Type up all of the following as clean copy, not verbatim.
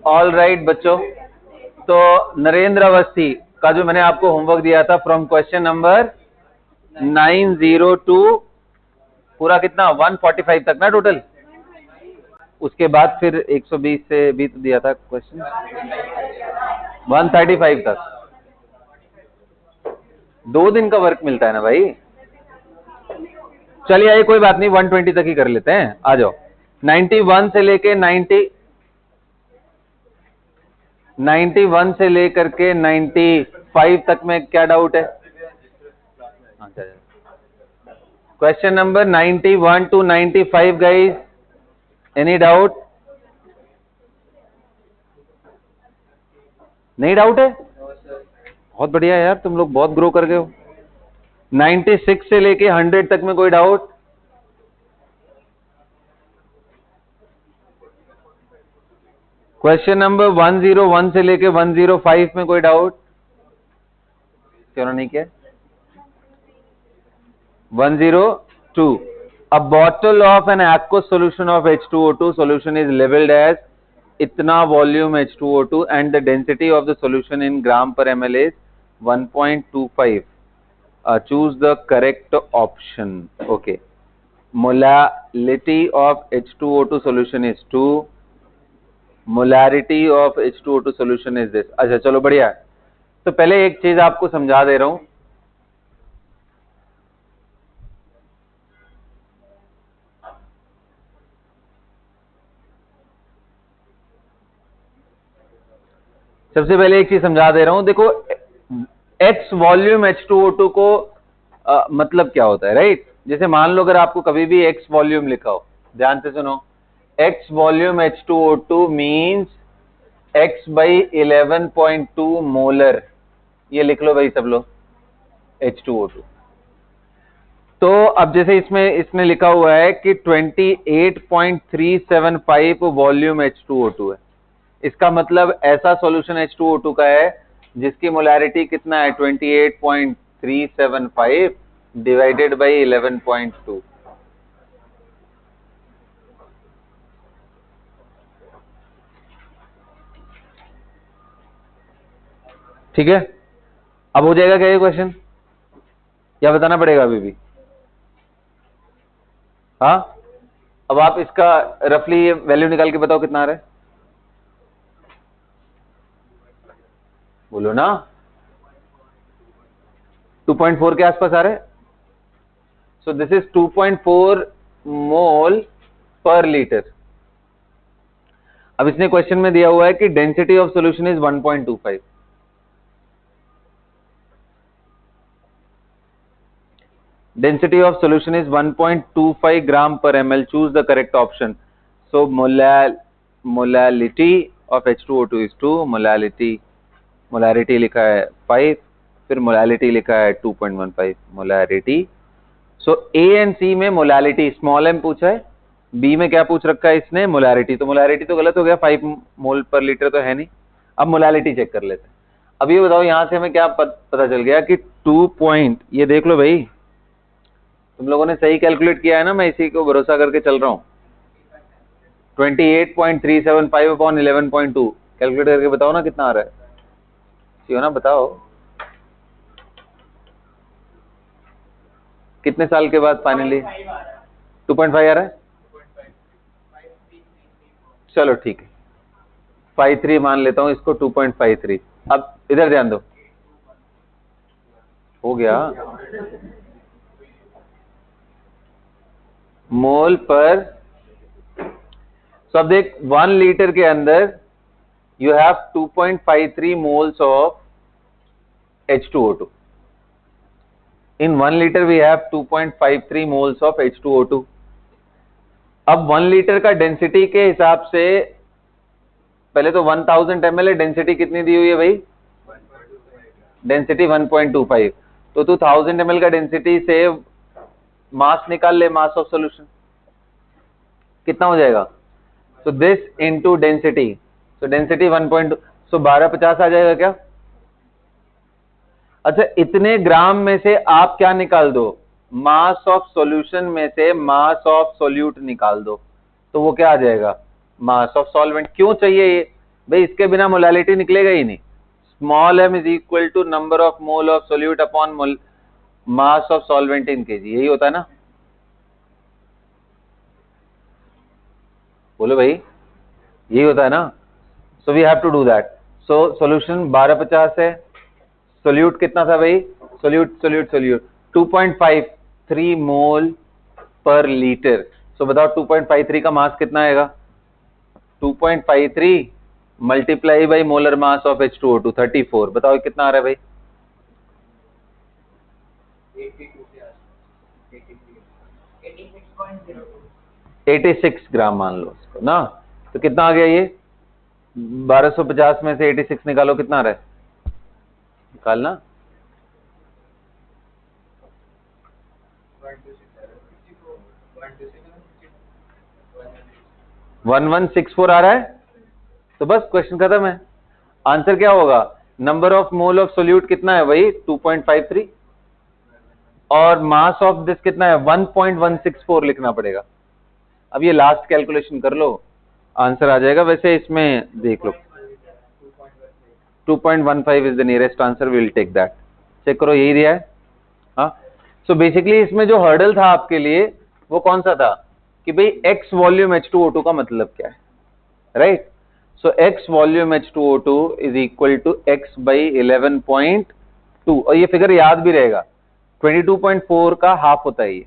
All right बच्चों, तो नरेंद्र अवस्थी का जो मैंने आपको होमवर्क दिया था फ्रॉम क्वेश्चन नंबर 902 पूरा कितना 145 तक ना टोटल, उसके बाद फिर 120 से भी तो दिया था क्वेश्चन 135 तक। 2 दिन का वर्क मिलता है ना भाई। चलिए आइए कोई बात नहीं, 120 तक ही कर लेते हैं, आ जाओ। 91 से लेके 91 से लेकर के 95 तक में क्या डाउट है? Question number 91 to 95 guys, any doubt? नहीं डाउट है? बहुत बढ़िया यार, तुम लोग बहुत ग्रो कर गए हो। 96 से लेके 100 तक में कोई डाउट? क्वेश्चन नंबर 101 से लेके 105 में कोई डाउट? क्यों नहीं किया? 102, a bottle of an aqueous solution of H2O2 solution is labeled as इतना volume H2O2 and the density of the solution in gram per ml is 1.25. Choose the correct option. Okay. Molality of H2O2 solution is 2. Molarity of H2O2 solution is this. अच्छा चलो बढ़िया। तो पहले एक चीज आपको समझा दे रहा हूं। सबसे पहले एक चीज समझा दे रहा हूं, देखो X वॉल्यूम H2O2 को मतलब क्या होता है, राइट? जैसे मान लो अगर आपको कभी भी X वॉल्यूम लिखा हो, ध्यान से सुनो, X volume H2O2 means X by 11.2 molar, ये लिख लो भाई सब लोग H2O2। तो अब जैसे इसमें लिखा हुआ है कि 28.375 वॉल्यूम H2O2 है, इसका मतलब ऐसा सॉल्यूशन H2O2 का है जिसकी मोलैरिटी कितना है 28.375 डिवाइडेड बाई 11.2। ठीक है, अब हो जाएगा क्या ये क्वेश्चन, या बताना पड़ेगा अभी भी? हाँ, अब आप इसका रफली वैल्यू निकाल के बताओ कितना आ रहा है, बोलो ना। 2.4 के आसपास आ रहे हैं। सो दिस इज 2.4 मोल पर लीटर। अब इसने क्वेश्चन में दिया हुआ है कि density of solution is 1.25। Density of solution is 1.25 ग्राम पर ml। Choose the correct option. So molality of H2O2 is 2, molarity लिखा है 5, फिर मोलैलिटी लिखा है 2.15 molarity. So A and C में मोलैलिटी स्मॉल m पूछा है, B में क्या पूछ रखा है इसने, मोलैरिटी। तो मोलैरिटी तो गलत हो गया, 5 मोल पर लीटर तो है नहीं। अब मोलैलिटी चेक कर लेते हैं। अब ये बताओ यहां से हमें क्या पता चल गया कि 2 पॉइंट, ये देख लो भाई तुम लोगों ने सही कैलकुलेट किया है ना, मैं इसी को भरोसा करके चल रहा हूं। 28.375 अपॉन 11.2 कैलकुलेट करके बताओ ना कितना आ रहा है, क्यों ना बताओ। कितने साल के बाद फाइनली 2.5 आ रहा है? चलो ठीक है, 53 मान लेता हूं इसको, 2.53। अब इधर ध्यान दो, हो गया मोल पर। अब देख 1 लीटर के अंदर you have 2.53 moles of H2O2। In 1 liter we have 2.53 moles of H2O2। अब 1 लीटर का डेंसिटी के हिसाब से पहले तो 1000 ml है, डेंसिटी कितनी दी हुई है भाई, डेंसिटी 1.25। तो 2000 ml का डेंसिटी से मास निकाल ले, मास ऑफ सॉल्यूशन कितना हो जाएगा। तो दिस इनटू डेंसिटी, तो डेंसिटी 1.2, सो 1250 आ जाएगा क्या। अच्छा, इतने ग्राम में से आप क्या निकाल दो, मास ऑफ सॉल्यूशन में से मास ऑफ सॉल्यूट निकाल दो, तो वो क्या आ जाएगा मास ऑफ सॉल्वेंट। क्यों चाहिए ये भाई, इसके बिना मोलैलिटी निकलेगा ही नहीं। Small m is equal to number of mole of solute upon mass of solvent in KG, यही होता है ना? बोलो भाई, यही होता है ना? So we have to do that. So solution 1250 है, सोल्यूट कितना था भाई? सोल्यूट 2.53 मोल पर लीटर। सो बताओ 2.53 का मास कितना आएगा? 2.53 multiply by molar mass of H2O2 34। बताओ कितना आ रहा है भाई? 86 ग्राम मान लो उसको ना। तो कितना आ गया ये? 1250 में से 86 निकालो, कितना आ रहा है? निकालना। 1164 आ रहा है। तो बस क्वेश्चन खत्म है। आंसर क्या होगा? Number of mole of solute कितना है भाई? 2.53 और मास ऑफ दिस कितना है? 1.164 लिखना पड़ेगा। अब ये लास्ट कैलकुलेशन कर लो, आंसर आ जाएगा। वैसे इसमें देख लो 2.15 is the nearest answer, will take that. Check करो, यही दिया है। हाँ, सो बेसिकली इसमें जो हर्डल था आपके लिए वो कौन सा था कि भाई x वॉल्यूम H2O2 का मतलब क्या है, right? So x volume H2O2 is equal to x by 11.2 और ये फिगर याद भी रहेगा, 22.4 का हाफ होता है ये।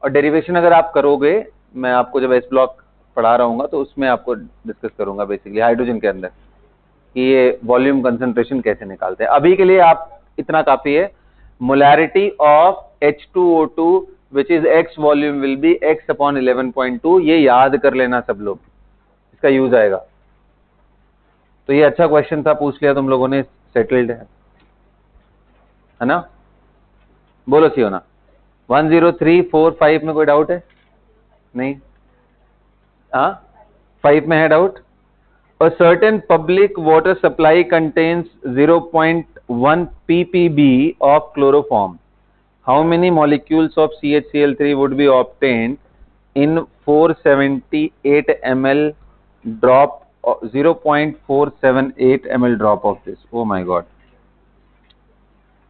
और डेरिवेशन अगर आप करोगे, मैं आपको जब S ब्लॉक पढ़ा रहा हूँ तो उसमें आपको डिस्कस करूंगा बेसिकली हाइड्रोजन के अंदर कि ये वॉल्यूम कंसंट्रेशन कैसे निकालते हैं। अभी के लिए आप इतना काफी है। Molarity of H2O2 which is x volume will be x upon 11.2, ये याद कर लेना सब लोग, इसका यूज आएगा। तो ये अच्छा क्वेश्चन था, पूछ लिया तुम लोगों ने, सेटल्ड है ना? बोलो सी हो ना? 10345 में कोई डाउट है? नहीं? हाँ, 5 में है doubt. A certain public water supply contains 0.1 ppb of chloroform. How many molecules of CHCl3 would be obtained in 478 ml drop, 0.478 ml drop of this? Oh my God,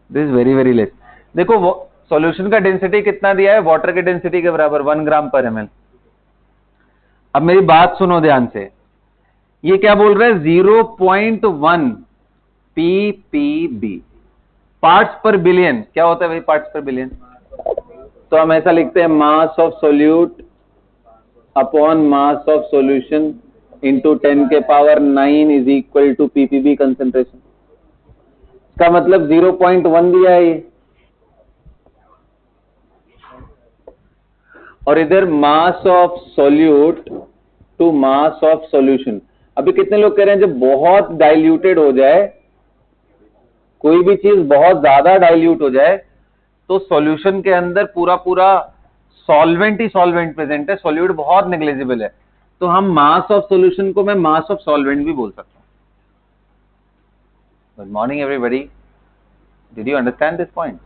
this is very very less. देखो वो solution का density कितना दिया है? Water के density के बराबर 1 ग्राम पर ml। अब मेरी बात सुनो ध्यान से, ये क्या बोल रहा है? 0.1 ppb, पार्ट्स पर बिलियन। क्या होता है भाई पार्ट्स पर बिलियन? तो हम ऐसा लिखते हैं, mass of solute upon mass of solution into 10 के power 9 is equal to ppb concentration. इसका मतलब 0.1 दिया है ये, और इधर mass of solute to mass of solution. अभी कितने लोग कह रहे हैं जब बहुत डाइल्यूटेड हो जाए, कोई भी चीज बहुत ज्यादा डाइल्यूट हो जाए तो सॉल्यूशन के अंदर पूरा पूरा सॉल्वेंट ही सॉल्वेंट प्रेजेंट है, सॉल्यूट बहुत नेग्लिजिबल है, तो हम मास ऑफ सॉल्यूशन को मैं मास ऑफ सॉल्वेंट भी बोल सकता हूं। Good morning everybody, did you understand this point?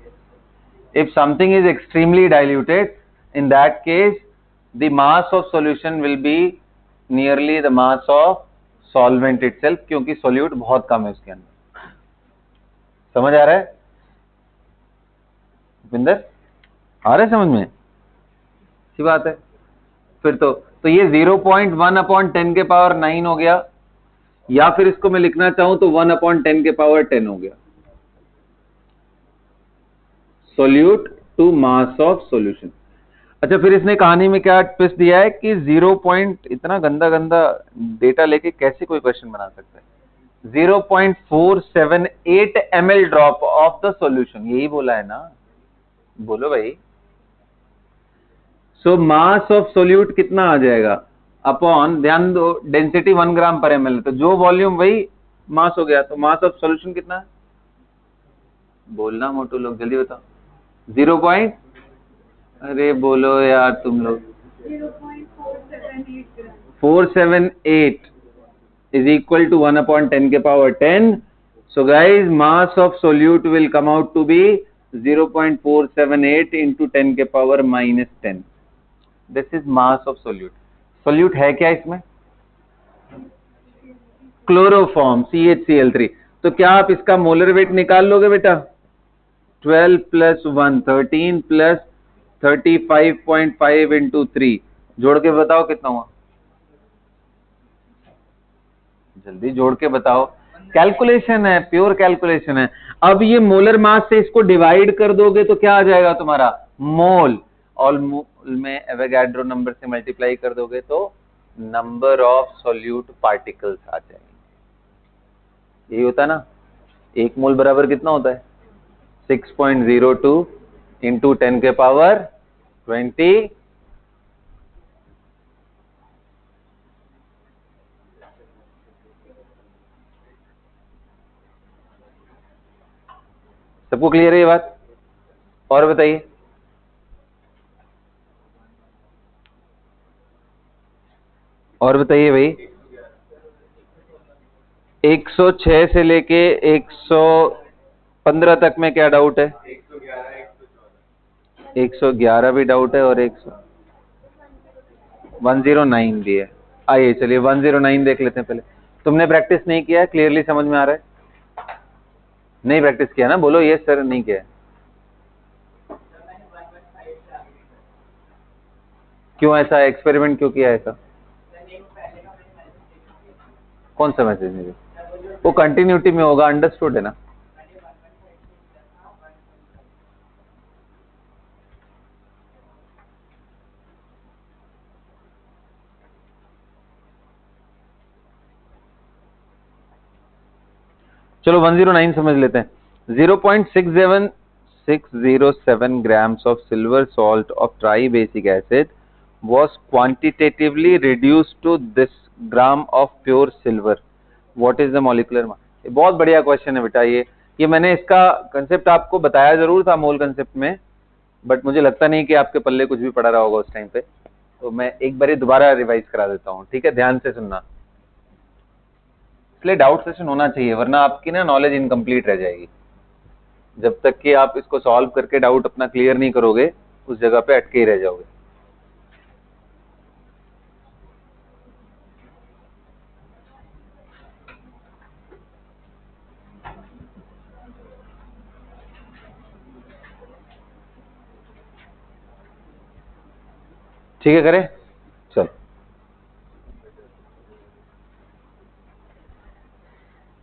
If something is extremely diluted, in that case the mass of solution will be nearly the mass of solvent itself, क्योंकि solute बहुत कम है उसके अंदर। समझ आ रहा है विंदर? आ रहा है समझ में? अच्छी बात है। फिर तो ये 0.1 अपॉन 10 के पावर 9 हो गया, या फिर इसको मैं लिखना चाहूं तो 1 अपॉन 10 के पावर 10 हो गया, solute to mass of solution. अच्छा, फिर इसने कहानी में क्या ट्विस्ट दिया है कि 0 पॉइंट, इतना गंदा गंदा डेटा लेके कैसे कोई क्वेश्चन बना सकता है? 0.478 ml drop of the solution, यही बोला है ना? बोलो भाई। सो मास ऑफ सोल्यूट कितना आ जाएगा अपॉन, ध्यान दो, डेंसिटी 1 ग्राम पर ml, तो जो वॉल्यूम वही मास हो गया, तो मास ऑफ सॉल्यूशन कितना है? बोलना मोटू लोग, जल्दी बताओ। 0 पॉइंट, अरे बोलो यार तुम लोग। 478 is equal to 1 upon 10 के power 10. So guys, mass of solute will come out to be 0.478 into 10 के power minus 10. This is mass of solute. Solute है क्या इसमें? Chloroform CHCl3। तो क्या आप इसका मोलर वेट निकाल लोगे बेटा? 12 + 1 13 + 35.5 × 3, जोड़ के बताओ कितना हुआ? जल्दी जोड़ के बताओ, कैलकुलेशन है, प्योर कैलकुलेशन है। अब ये मोलर मास से इसको डिवाइड कर दोगे तो क्या आ जाएगा तुम्हारा? मोल। और मोल में एवोगाड्रो नंबर से मल्टीप्लाई कर दोगे तो नंबर ऑफ सॉल्यूट पार्टिकल्स आ जाएंगे। यही होता है ना? 1 मोल बराबर कितना होता है? 6.02 × 10⁻20। सबको क्लियर है ये बात? और बताइए। और बताइए भाई, 106 से लेके 115 तक में क्या डाउट है? 111 भी डाउट है और 109 भी है। आइए चलिए 109 देख लेते हैं पहले। तुमने प्रैक्टिस नहीं किया है? क्लियरली समझ में आ रहा है? नहीं प्रैक्टिस किया ना? बोलो ये सर नहीं किया। क्यों ऐसा एक्सपेरिमेंट क्यों किया ऐसा? कौन सा मैसेज नहीं? वो कंटिन्यूटी में होगा, अंडरस्टूड है ना? चलो 109 समझ लेते हैं। 0.607 grams of silver salt of tribasic acid was quantitatively reduced to this gram of pure silver. What is the molecular mass? ये बहुत बढ़िया क्वेश्चन है बेटा। ये मैंने इसका कंसेप्ट आपको बताया जरूर था मोल कंसेप्ट में, बट मुझे लगता नहीं कि आपके पल्ले कुछ भी पड़ा रहा होगा उस टाइम पे, तो मैं एक बार दोबारा रिवाइज करा देता हूँ। ठीक है, ध्यान से सुनना, इसलिए डाउट सेशन होना चाहिए, वरना आपकी ना नॉलेज इनकम्प्लीट रह जाएगी। जब तक कि आप इसको सॉल्व करके डाउट अपना क्लियर नहीं करोगे, उस जगह पे अटके ही रह जाओगे। ठीक है, करें? चल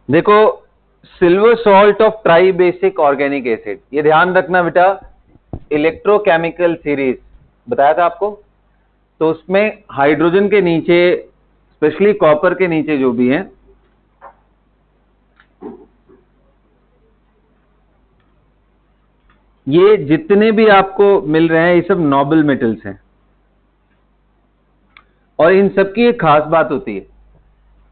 देखो, silver salt of tribasic organic acid, ये ध्यान रखना बेटा, इलेक्ट्रोकेमिकल सीरीज बताया था आपको। तो उसमें हाइड्रोजन के नीचे, स्पेशली कॉपर के नीचे जो भी हैं, ये जितने भी आपको मिल रहे हैं ये सब नोबल मेटल्स हैं। और इन सबकी एक खास बात होती है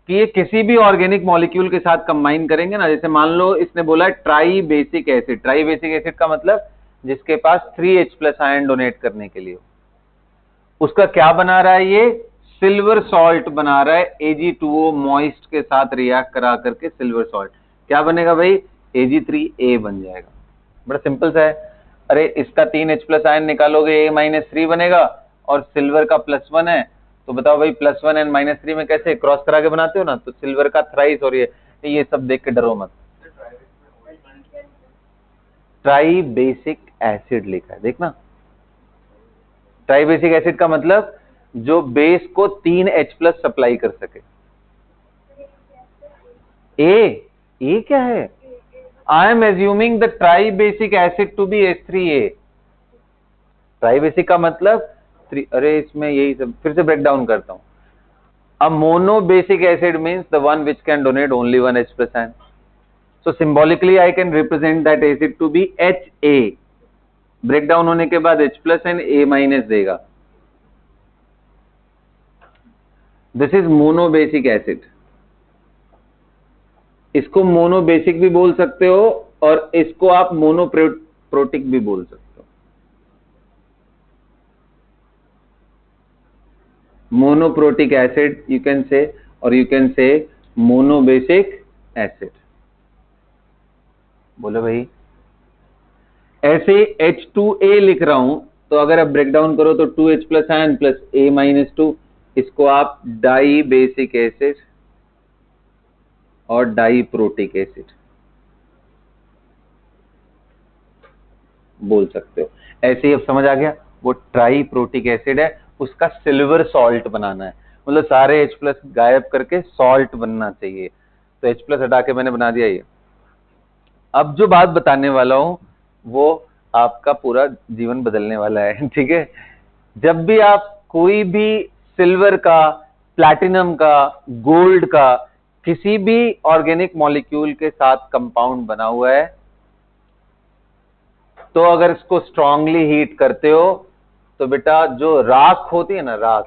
कि ये किसी भी ऑर्गेनिक मॉलिक्यूल के साथ कंबाइन करेंगे ना, जैसे मान लो इसने बोला try basic acid. Try basic acid का मतलब जिसके पास 3H+ आयन डोनेट करने के लिए, उसका क्या बना रहा है? ये सिल्वर सॉल्ट बना रहा है। Ag2O मॉइस्ट के साथ रिएक्ट करा करके सिल्वर सॉल्ट क्या बनेगा भाई? Ag3A बन जाएगा। बड़ा सिंपल सा है। अरे इसका 3H+ आयन निकालोगे, A-3 बनेगा, और सिल्वर का +1 है, तो बताओ भाई +1 एंड -3 में कैसे क्रॉस करा के बनाते हो ना, तो सिल्वर का थ्राइस। और ये सब देख के डरो मत, ट्राई बेसिक एसिड लिखा है, देखना। ट्राई बेसिक एसिड का मतलब जो बेस को 3H+ सप्लाई कर सके। ए क्या है? I am assuming the tri basic acid to be H3A। Tri basic का मतलब अरे इसमें यही सब फिर से ब्रेक डाउन करता हूं। A monobasic acid means the one which can donate only one H+ ion. So symbolically I can represent that acid to be HA. Break down होने के बाद H+ and A- देगा। This is monobasic acid. इसको monobasic भी बोल सकते हो और इसको आप मोनोप्रोटिक भी बोल सकते हो। Monoprotic acid you can say, or you can say monobasic acid। बोलो भाई, ऐसे H2A लिख रहा हूं, तो अगर आप ब्रेक डाउन करो तो 2H+ आयन + A-2, इसको आप डाई बेसिक एसिड और डाइप्रोटिक एसिड बोल सकते हो। ऐसे ही अब समझ आ गया, वो ट्राइप्रोटिक एसिड है, उसका सिल्वर सॉल्ट बनाना है, मतलब सारे H प्लस गायब करके सॉल्ट बनना चाहिए, तो H प्लस हटा के मैंने बना दिया ये। अब जो बात बताने वाला हूं वो आपका पूरा जीवन बदलने वाला है, ठीक है। जब भी आप कोई भी सिल्वर का, प्लैटिनम का, गोल्ड का किसी भी ऑर्गेनिक मॉलिक्यूल के साथ कंपाउंड बना हुआ है, तो अगर इसको स्ट्रांगली हीट करते हो तो बेटा जो राख होती है ना, राख,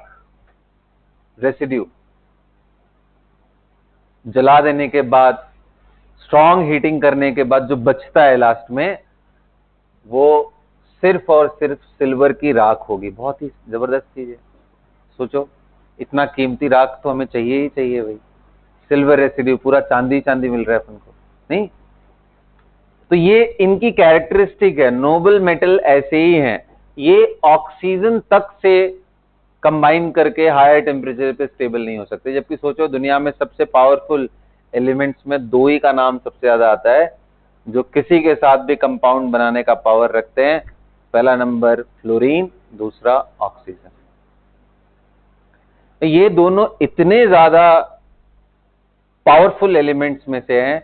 रेसिड्यू, जला देने के बाद, स्ट्रांग हीटिंग करने के बाद जो बचता है लास्ट में, वो सिर्फ और सिर्फ सिल्वर की राख होगी। बहुत ही जबरदस्त चीज है। सोचो, इतना कीमती राख तो हमें चाहिए ही चाहिए भाई। सिल्वर रेसिड्यू, पूरा चांदी चांदी मिल रहा है अपन को, नहीं? तो ये इनकी कैरेक्टरिस्टिक है, नोबल मेटल ऐसे ही हैं, ये ऑक्सीजन तक से कंबाइन करके हायर टेम्परेचर पे स्टेबल नहीं हो सकते। जबकि सोचो, दुनिया में सबसे पावरफुल एलिमेंट्स में दो ही का नाम सबसे ज्यादा आता है जो किसी के साथ भी कंपाउंड बनाने का पावर रखते हैं। पहला नंबर फ्लोरीन, दूसरा ऑक्सीजन। ये दोनों इतने ज्यादा पावरफुल एलिमेंट्स में से हैं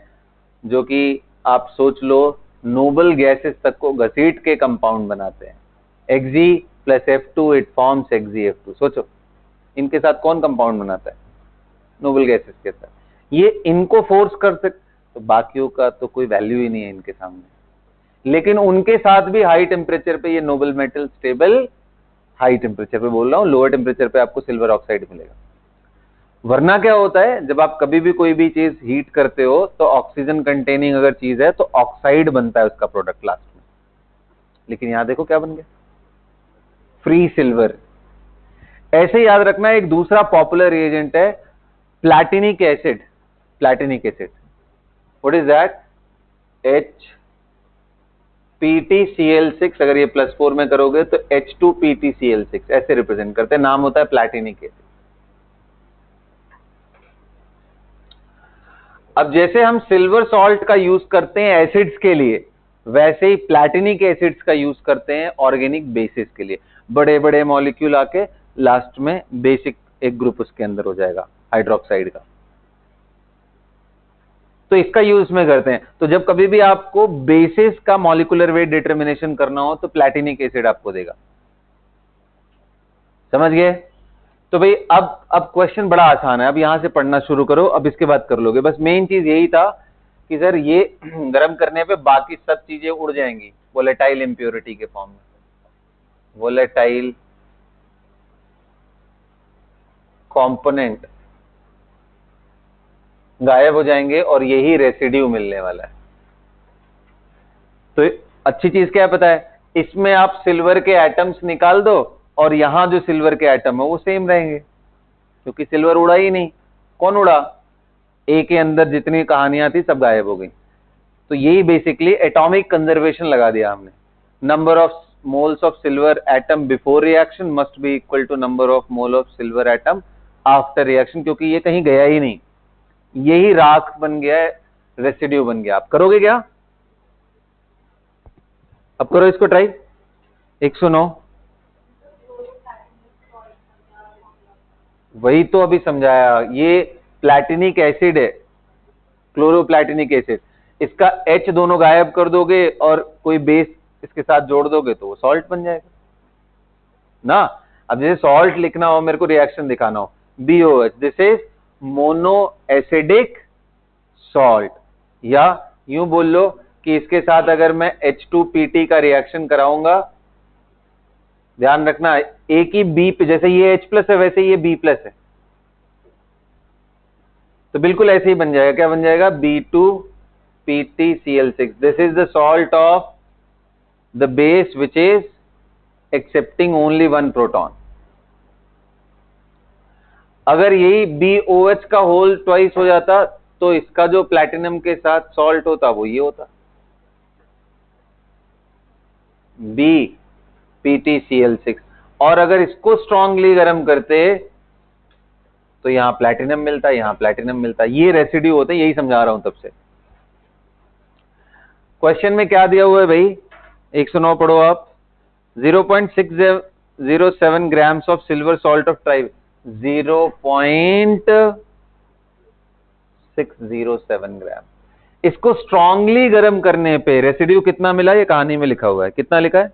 जो कि आप सोच लो नोबल गैसेस तक को घसीट के कंपाउंड बनाते हैं। Xg plus F2 it forms XgF2। सोचो, इनके साथ कौन कंपाउंड बनाता है? नोबल गैसेस के साथ। ये इनको फोर्स कर सकते, तो बाकियों का तो कोई वैल्यू ही नहीं है इनके सामने। लेकिन उनके साथ भी हाई टेम्परेचर पे ये Nobel metal stable, high temperature पे बोल रहा हूं, लोअर टेम्परेचर पे आपको सिल्वर ऑक्साइड मिलेगा। वरना क्या होता है, जब आप कभी भी कोई भी चीज हीट करते हो तो ऑक्सीजन कंटेनिंग अगर चीज है तो ऑक्साइड बनता है उसका प्रोडक्ट लास्ट में। लेकिन यहां देखो क्या बन गया, फ्री सिल्वर। ऐसे याद रखना, एक दूसरा पॉपुलर रिएजेंट है platinic acid. Platinic acid, what is that? HPTCl6। अगर ये +4 में करोगे तो H2PTCl6 ऐसे रिप्रेजेंट करते हैं, नाम होता है प्लैटिनिक एसिड। अब जैसे हम सिल्वर सॉल्ट का यूज करते हैं एसिड्स के लिए, वैसे ही प्लैटिनिक एसिड्स का यूज करते हैं ऑर्गेनिक बेसिस के लिए। बड़े बड़े मॉलिक्यूल आके लास्ट में बेसिक एक ग्रुप उसके अंदर हो जाएगा हाइड्रोक्साइड का, तो इसका यूज में करते हैं। तो जब कभी भी आपको बेसिस का मॉलिक्यूलर वेट डिटर्मिनेशन करना हो तो प्लैटिनिक एसिड आपको देगा। समझ गए? तो भाई अब क्वेश्चन बड़ा आसान है, अब यहां से पढ़ना शुरू करो, अब इसके बाद कर लोगे। बस मेन चीज यही था कि सर ये गर्म करने पे बाकी सब चीजें उड़ जाएंगी वोलेटाइल इंप्योरिटी के फॉर्म में। वोलेटाइल कंपोनेंट गायब हो जाएंगे और यही रेसिड्यू मिलने वाला है। तो अच्छी चीज क्या है पता है, इसमें आप सिल्वर के एटम्स निकाल दो और यहां जो सिल्वर के एटम है वो सेम रहेंगे, क्योंकि सिल्वर उड़ा ही नहीं। कौन उड़ा? ए के अंदर जितनी कहानियां थी सब गायब हो गई। तो यही बेसिकली एटॉमिक कंजर्वेशन लगा दिया हमने। Number of moles of silver atom before reaction must be equal to number of mole of silver atom after reaction, क्योंकि ये कहीं गया ही नहीं, यही राख बन गया है, रेसिड्यू बन गया। आप करोगे क्या? अब करो इसको ट्राई। 109, वही तो अभी समझाया, ये प्लैटिनिक एसिड है, क्लोरोप्लैटिनिक एसिड। इसका H दोनों गायब कर दोगे और कोई बेस इसके साथ जोड़ दोगे तो वो सॉल्ट बन जाएगा ना। अब जैसे सॉल्ट लिखना हो, मेरे को रिएक्शन दिखाना हो, BOH, this is mono acidic salt. या यूं बोल लो कि इसके साथ अगर मैं H2PT का रिएक्शन कराऊंगा, ध्यान रखना एक ही B पे, जैसे ये H प्लस है वैसे ये B प्लस है, तो बिल्कुल ऐसे ही बन जाएगा। क्या बन जाएगा? B2PTCl6। This is the salt of the base which is accepting only one proton. अगर यही BOH का होल ट्वाइस हो जाता तो इसका जो प्लैटिनम के साथ सॉल्ट होता वो ये होता, BPTCl6। और अगर इसको स्ट्रांगली गर्म करते तो यहाँ प्लैटिनम मिलता है, यहाँ प्लैटिनम मिलता है, ये रेसिड्यू होते हैं, यही समझा रहा हूं तब से। क्वेश्चन में क्या दिया हुआ है भाई, 109 पढ़ो आप। 0.607 grams of silver salt of tribe, 0.607 ग्राम। इसको स्ट्रांगली गर्म करने पे रेसिड्यू कितना मिला, ये कहानी में लिखा हुआ है, कितना लिखा है,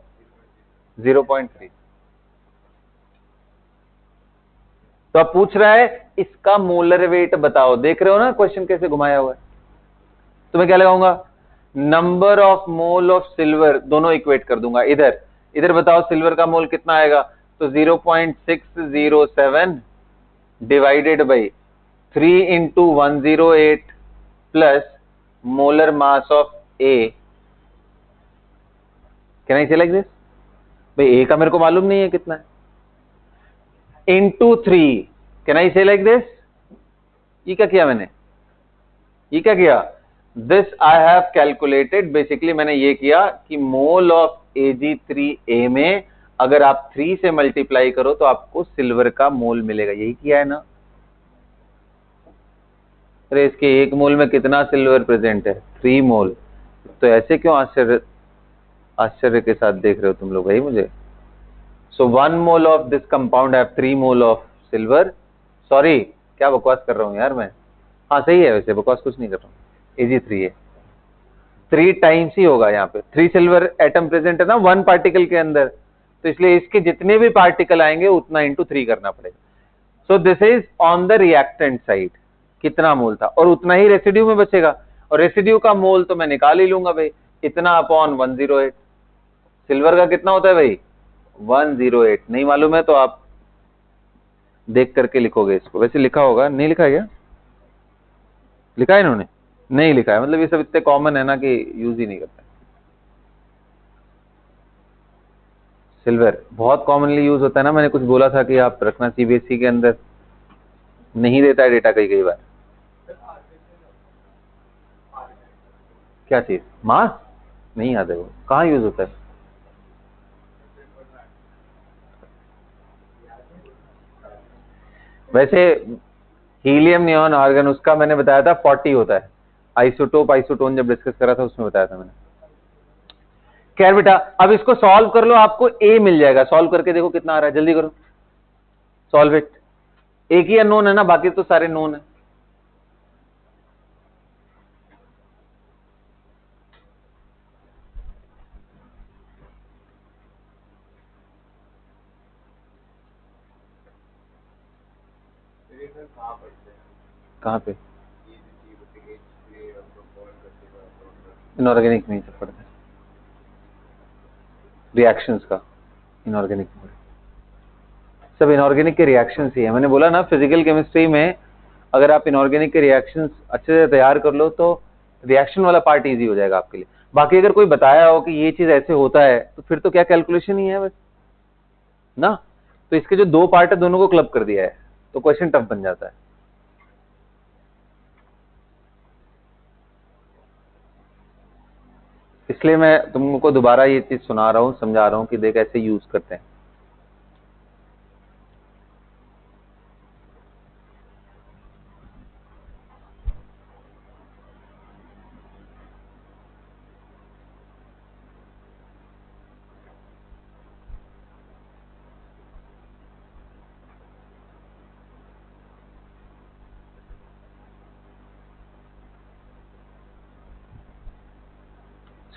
0.3। तो अब पूछ रहा है इसका मोलर वेट बताओ। देख रहे हो ना क्वेश्चन कैसे घुमाया हुआ है। तो मैं क्या लगाऊंगा, number of mole of silver, दोनों इक्वेट कर दूंगा। इधर इधर बताओ सिल्वर का मोल कितना आएगा, तो 0.607 divided by 3 into 108 plus molar mass of A. Can I से लाइक दिस, भाई ए का मेरे को मालूम नहीं है कितना है, इंटू 3। कैन आई से लाइक दिस, ये क्या किया मैंने, ये क्या किया, this I have calculated, basically मैंने ये किया कि मोल ऑफ Ag3A में अगर आप 3 से मल्टीप्लाई करो तो आपको सिल्वर का मोल मिलेगा, यही किया है ना। अरे इसके एक मोल में कितना सिल्वर प्रेजेंट है, 3 मोल। तो ऐसे क्यों आश्चर्य के साथ देख रहे हो तुम लोग भाई मुझे। सो 1 mole of this compound have 3 mole of silver. Sorry क्या बकवास कर रहा हूं यार मैं, हाँ सही है, वैसे बकवास कुछ नहीं कर रहा हूँ। Ag3A 3 टाइम्स ही होगा, यहाँ पे 3 सिल्वर एटम प्रेजेंट है ना 1 पार्टिकल के अंदर, तो इसलिए इसके जितने भी पार्टिकल आएंगे उतना इंटू 3 करना पड़ेगा। So this is on the reactant side, कितना मोल था, और उतना ही रेसिड्यू में बचेगा, और रेसिड्यू का मोल तो मैं निकाल ही लूंगा भाई, इतना अपॉन 108। सिल्वर का कितना होता है भाई, 108। नहीं मालूम है तो आप देख करके लिखोगे इसको, वैसे लिखा होगा, नहीं लिखा है क्या, लिखा है इन्होंने, नहीं लिखा है, मतलब ये सब इतने कॉमन है ना कि यूज ही नहीं करते। सिल्वर बहुत कॉमनली यूज होता है ना, मैंने कुछ बोला था कि आप रखना, सीबीएसई के अंदर नहीं देता है डेटा कई कई बार। क्या चीज, मास, नहीं याद है वो कहाँ यूज होता है। वैसे हीलियम नियॉन आर्गन उसका मैंने बताया था 40 होता है, आइसोटोप आइसोटोन जब डिस्कस करा था उसमें बताया था मैंने। खैर बेटा अब इसको सॉल्व कर लो, आपको ए मिल जाएगा, सॉल्व करके देखो कितना आ रहा है, जल्दी करो सॉल्व इट। एक ही अननोन है ना, बाकी तो सारे नोन है। कहाँ पे, इनऑर्गेनिक नहीं सब पढ़ते, रिएक्शंस का इनऑर्गेनिक, सब इनऑर्गेनिक के रिएक्शंस ही है। मैंने बोला ना फिजिकल केमिस्ट्री में अगर आप इनऑर्गेनिक के रिएक्शंस अच्छे से तैयार कर लो तो रिएक्शन वाला पार्ट इजी हो जाएगा आपके लिए। बाकी अगर कोई बताया हो कि ये चीज ऐसे होता है तो फिर तो क्या कैलकुलेशन ही है बस ना। तो इसके जो दो पार्ट है दोनों को क्लब कर दिया है तो क्वेश्चन टफ बन जाता है। इसलिए मैं तुमको दोबारा ये चीज सुना रहा हूँ, समझा रहा हूँ कि देख ऐसे यूज करते हैं।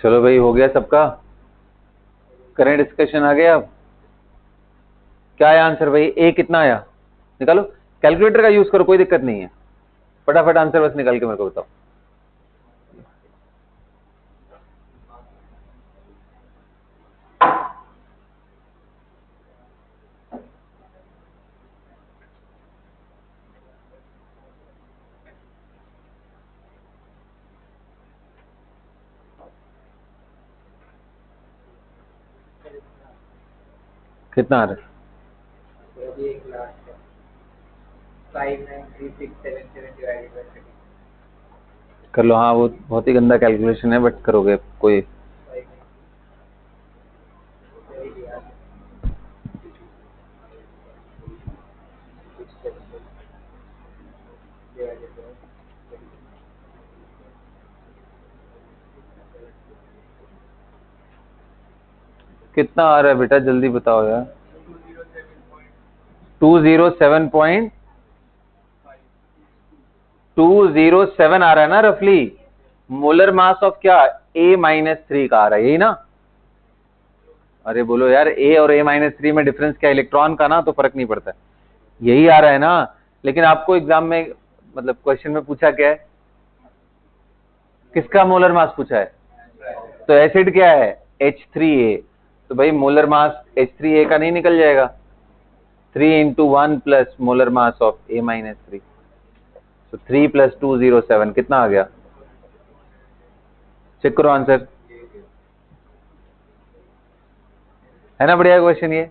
चलो भाई हो गया सबका, करेंट डिस्कशन आ गया। अब क्या आया आंसर भाई, ए कितना आया निकालो, कैलकुलेटर का यूज करो कोई दिक्कत नहीं है, फटाफट आंसर बस निकाल के मेरे को बताओ। कितना आ रहा है, 593677 कर लो। हाँ वो बहुत ही गंदा कैलकुलेशन है बट करोगे कोई। कितना आ रहा है बेटा, जल्दी बताओ यार। 207 आ रहा है ना रफली। मोलर मास ऑफ क्या, A-3 का आ रहा है, यही ना? अरे बोलो यार, A और A-3 में डिफरेंस क्या, इलेक्ट्रॉन का ना, तो फर्क नहीं पड़ता है, यही आ रहा है ना। लेकिन आपको एग्जाम में मतलब क्वेश्चन में पूछा क्या है, किसका मोलर मास पूछा है? तो एसिड क्या है, H3A। तो भाई मोलर मास H3A का नहीं निकल जाएगा, 3 × 1 plus molar mass of A-3। तो 3 + 207 कितना आ गया? चेक करो आंसर, है ना बढ़िया क्वेश्चन ये।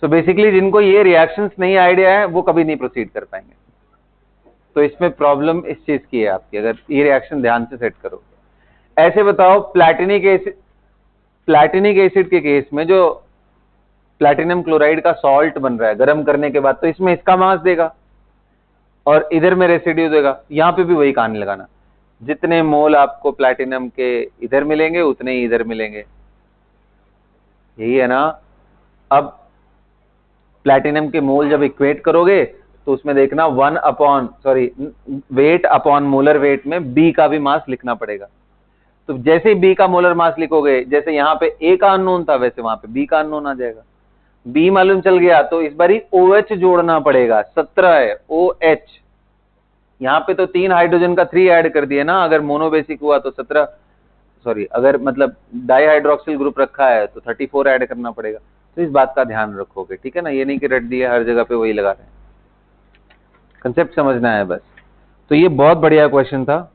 सो बेसिकली जिनको ये रिएक्शंस नहीं आइडिया है वो कभी नहीं प्रोसीड कर पाएंगे। तो इसमें प्रॉब्लम इस चीज की है आपकी, अगर ये रिएक्शन ध्यान से सेट करो। ऐसे बताओ, प्लैटिनिक एसिड के केस में जो प्लैटिनम क्लोराइड का सॉल्ट बन रहा है गर्म करने के बाद, तो इसमें इसका मास देगा और इधर में रेसिड्यू देगा। यहां पे भी वही कहानी लगाना, जितने मोल आपको प्लैटिनम के इधर मिलेंगे उतने ही इधर मिलेंगे, यही है ना। अब प्लैटिनम के मोल जब इक्वेट करोगे तो उसमें देखना वेट अपॉन मोलर वेट में बी का भी मास लिखना पड़ेगा। तो जैसे ही बी का मोलर मास लिखोगे, जैसे यहां पे ए का अननोन था वैसे वहां पे बी का अननोन आ जाएगा। बी मालूम चल गया तो इस बार OH जोड़ना पड़ेगा, 17 है OH। यहां पे तो 3 हाइड्रोजन का 3 ऐड कर दिया ना, अगर मोनोबेसिक हुआ तो 17, अगर मतलब डाईहाइड्रोक्सिल ग्रुप रखा है तो 34 ऐड करना पड़ेगा। तो इस बात का ध्यान रखोगे, ठीक है ना, ये नहीं कि रट दिया हर जगह पे वही लगा रहे हैं, कंसेप्ट समझना है बस। तो ये बहुत बढ़िया क्वेश्चन था,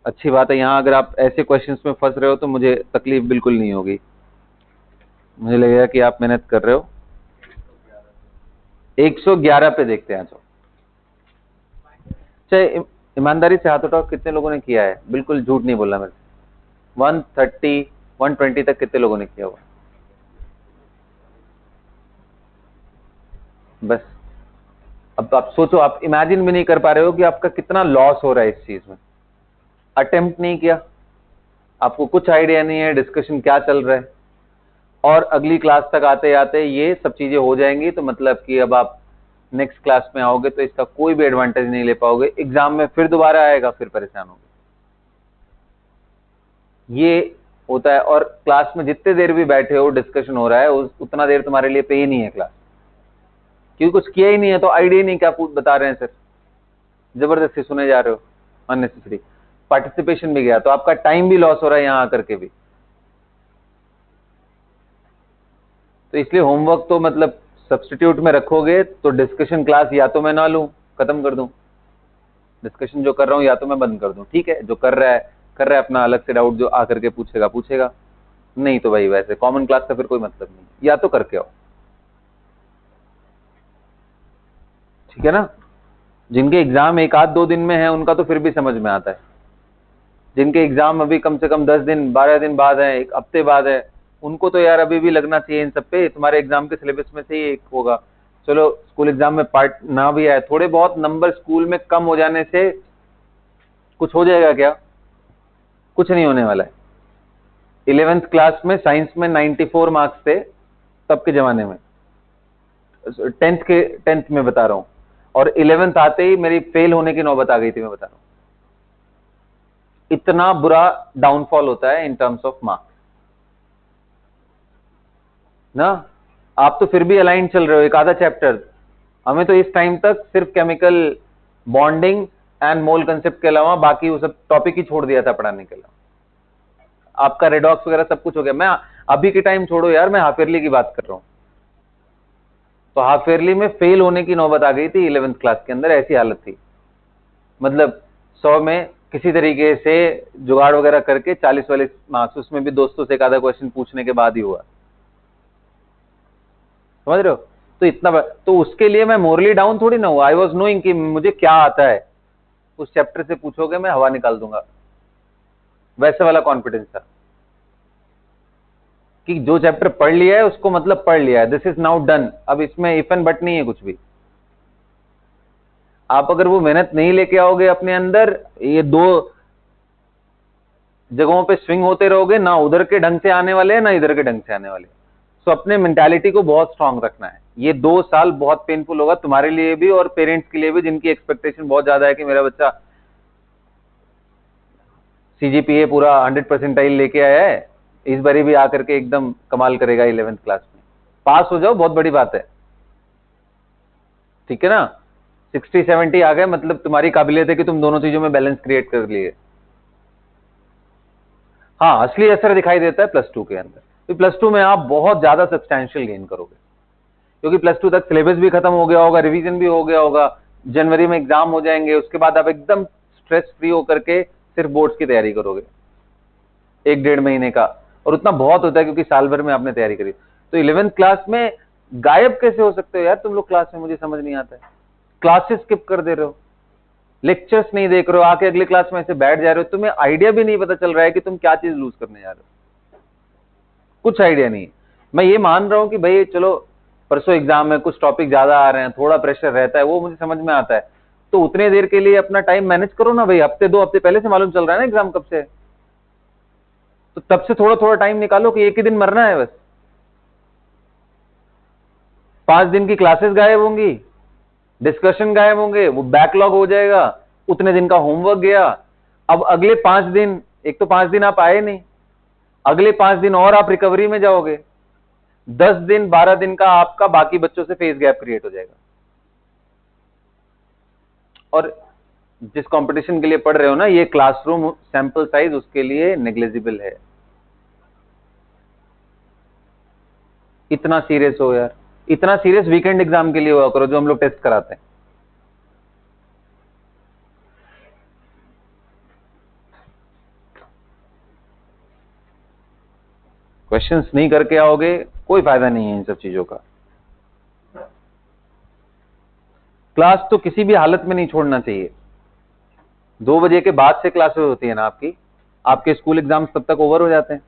अच्छी बात है। यहाँ अगर आप ऐसे क्वेश्चंस में फंस रहे हो तो मुझे तकलीफ बिल्कुल नहीं होगी, मुझे लगेगा कि आप मेहनत कर रहे हो। 111 पे देखते हैं। चाहे ईमानदारी से हाथ उठाओ, कितने लोगों ने किया है, बिल्कुल झूठ नहीं बोलना मेरे से। 130 120 तक कितने लोगों ने किया हुआ? बस अब आप सोचो, आप इमेजिन भी नहीं कर पा रहे हो कि आपका कितना लॉस हो रहा है इस चीज में। अटेम्प्ट नहीं किया, आपको कुछ आइडिया नहीं है डिस्कशन क्या चल रहा है, और अगली क्लास तक आते आते ये सब चीजें हो जाएंगी, तो मतलब कि अब आप नेक्स्ट क्लास में आओगे तो इसका कोई भी एडवांटेज नहीं ले पाओगे, एग्जाम में फिर दोबारा आएगा, फिर परेशान होगे। ये होता है। और क्लास में जितने देर भी बैठे हो डिस्कशन हो रहा है उतना देर तुम्हारे लिए पे ही नहीं है क्लास, क्योंकि कुछ किया ही नहीं है तो आइडिया नहीं क्या बता रहे हैं सर, जबरदस्ती सुने जा रहे हो, अननेसेसरी पार्टिसिपेशन भी गया तो आपका टाइम भी लॉस हो रहा है यहाँ आकर के भी। तो इसलिए होमवर्क तो मतलब सब्स्टिट्यूट में रखोगे तो डिस्कशन क्लास या तो मैं ना लूं, खत्म कर दूं, डिस्कशन जो कर रहा हूं या तो मैं बंद कर दूं, ठीक है, जो कर रहा है अपना, अलग से डाउट जो आकर के पूछेगा, नहीं तो भाई वैसे कॉमन क्लास का फिर कोई मतलब नहीं, या तो करके आओ, ठीक है ना। जिनके एग्जाम 1-2 दिन में है उनका तो फिर भी समझ में आता है, जिनके एग्जाम अभी कम से कम 10 दिन 12 दिन बाद है, 1 हफ्ते बाद है, उनको तो यार अभी भी लगना चाहिए इन सब पे। तुम्हारे एग्जाम के सिलेबस में से ही एक होगा। चलो स्कूल एग्जाम में पार्ट ना भी आए, थोड़े बहुत नंबर स्कूल में कम हो जाने से कुछ हो जाएगा क्या? कुछ नहीं होने वाला है। 11th क्लास में साइंस में 94 मार्क्स थे तब के जमाने में, 10th में बता रहा हूं, और 11th आते ही मेरी फेल होने की नौबत आ गई थी, मैं बता रहा हूं। इतना बुरा डाउनफॉल होता है इन टर्म्स ऑफ मार्क्स ना। आप तो फिर भी अलाइन चल रहे हो, एक आधा चैप्टर, हमें तो इस टाइम तक सिर्फ chemical bonding and mole concept के अलावा बाकी वो सब टॉपिक ही छोड़ दिया था पढ़ाने के अलावा। आपका रेडॉक्स वगैरह सब कुछ हो गया। मैं अभी के टाइम छोड़ो यार, मैं हाफ ईयरली की बात कर रहा हूं। तो हाफ ईयरली में फेल होने की नौबत आ गई थी 11th क्लास के अंदर, ऐसी हालत थी, मतलब 100 में किसी तरीके से जुगाड़ वगैरह करके 40-40 मार्क्स, उसमें भी दोस्तों से एक आधा क्वेश्चन पूछने के बाद ही हुआ, समझ रहे हो। तो इतना, तो उसके लिए मैं मोरली डाउन थोड़ी ना हुआ, आई वॉज नोइंग कि मुझे क्या आता है, उस चैप्टर से पूछोगे मैं हवा निकाल दूंगा, वैसे वाला कॉन्फिडेंस था कि जो चैप्टर पढ़ लिया है उसको मतलब पढ़ लिया है, दिस इज नाउ डन, अब इसमें इफ एंड बट नहीं है कुछ भी। आप अगर वो मेहनत नहीं लेके आओगे अपने अंदर, ये दो जगहों पे स्विंग होते रहोगे, ना उधर के ढंग से आने वाले हैं ना इधर के ढंग से आने वाले। सो अपने मेंटालिटी को बहुत स्ट्रांग रखना है। ये 2 साल बहुत पेनफुल होगा तुम्हारे लिए भी और पेरेंट्स के लिए भी, जिनकी एक्सपेक्टेशन बहुत ज्यादा है कि मेरा बच्चा सीजीपीए पूरा 100% लेके आया है, इस बारी भी आकर के एकदम कमाल करेगा 11th क्लास में। पास हो जाओ, बहुत बड़ी बात है, ठीक है ना। 60-70 आ गए मतलब तुम्हारी काबिलियत है कि तुम दोनों चीजों में बैलेंस क्रिएट कर लिए। हाँ, असली असर दिखाई देता है +2 के अंदर। तो +2 में आप बहुत ज्यादा सब्सटैंशियल गेन करोगे, क्योंकि +2 तक सिलेबस भी खत्म हो गया होगा, रिवीजन भी हो गया होगा, जनवरी में एग्जाम हो जाएंगे, उसके बाद आप एकदम स्ट्रेस फ्री होकर के सिर्फ बोर्ड्स की तैयारी करोगे 1-1.5 महीने का। और उतना बहुत होता है क्योंकि साल भर में आपने तैयारी करी। तो 11th क्लास में गायब कैसे हो सकते हो यार तुम लोग क्लास में, मुझे समझ नहीं आता है। क्लासेस स्किप कर दे रहे हो, लेक्चर्स नहीं देख रहे हो, आके अगले क्लास में ऐसे बैठ जा रहे हो, तुम्हें आइडिया भी नहीं पता चल रहा है कि तुम क्या चीज लूज करने जा रहे हो, कुछ आइडिया नहीं। मैं ये मान रहा हूं कि भाई चलो परसों एग्जाम है, कुछ टॉपिक ज्यादा आ रहे हैं, थोड़ा प्रेशर रहता है, वो मुझे समझ में आता है। तो उतने देर के लिए अपना टाइम मैनेज करो ना भाई, हफ्ते 2 हफ्ते पहले से मालूम चल रहा है ना एग्जाम कब से है, तो तब से थोड़ा थोड़ा टाइम निकालो कि एक ही दिन मरना है बस। 5 दिन की क्लासेस गायब होंगी, डिस्कशन गायब होंगे, वो बैकलॉग हो जाएगा, उतने दिन का होमवर्क गया। अब अगले 5 दिन, एक तो 5 दिन आप आए नहीं, अगले 5 दिन और आप रिकवरी में जाओगे, 10 दिन 12 दिन का आपका बाकी बच्चों से फेस गैप क्रिएट हो जाएगा। और जिस कंपटीशन के लिए पढ़ रहे हो ना, ये क्लासरूम सैंपल साइज उसके लिए नेग्लिजिबल है। इतना सीरियस हो यार, इतना सीरियस वीकेंड एग्जाम के लिए हुआ करो जो हम लोग टेस्ट कराते हैं। क्वेश्चंस नहीं करके आओगे, कोई फायदा नहीं है इन सब चीजों का। क्लास तो किसी भी हालत में नहीं छोड़ना चाहिए। 2 बजे के बाद से क्लासेस होती है ना आपकी, आपके स्कूल एग्जाम्स तब तक ओवर हो जाते हैं,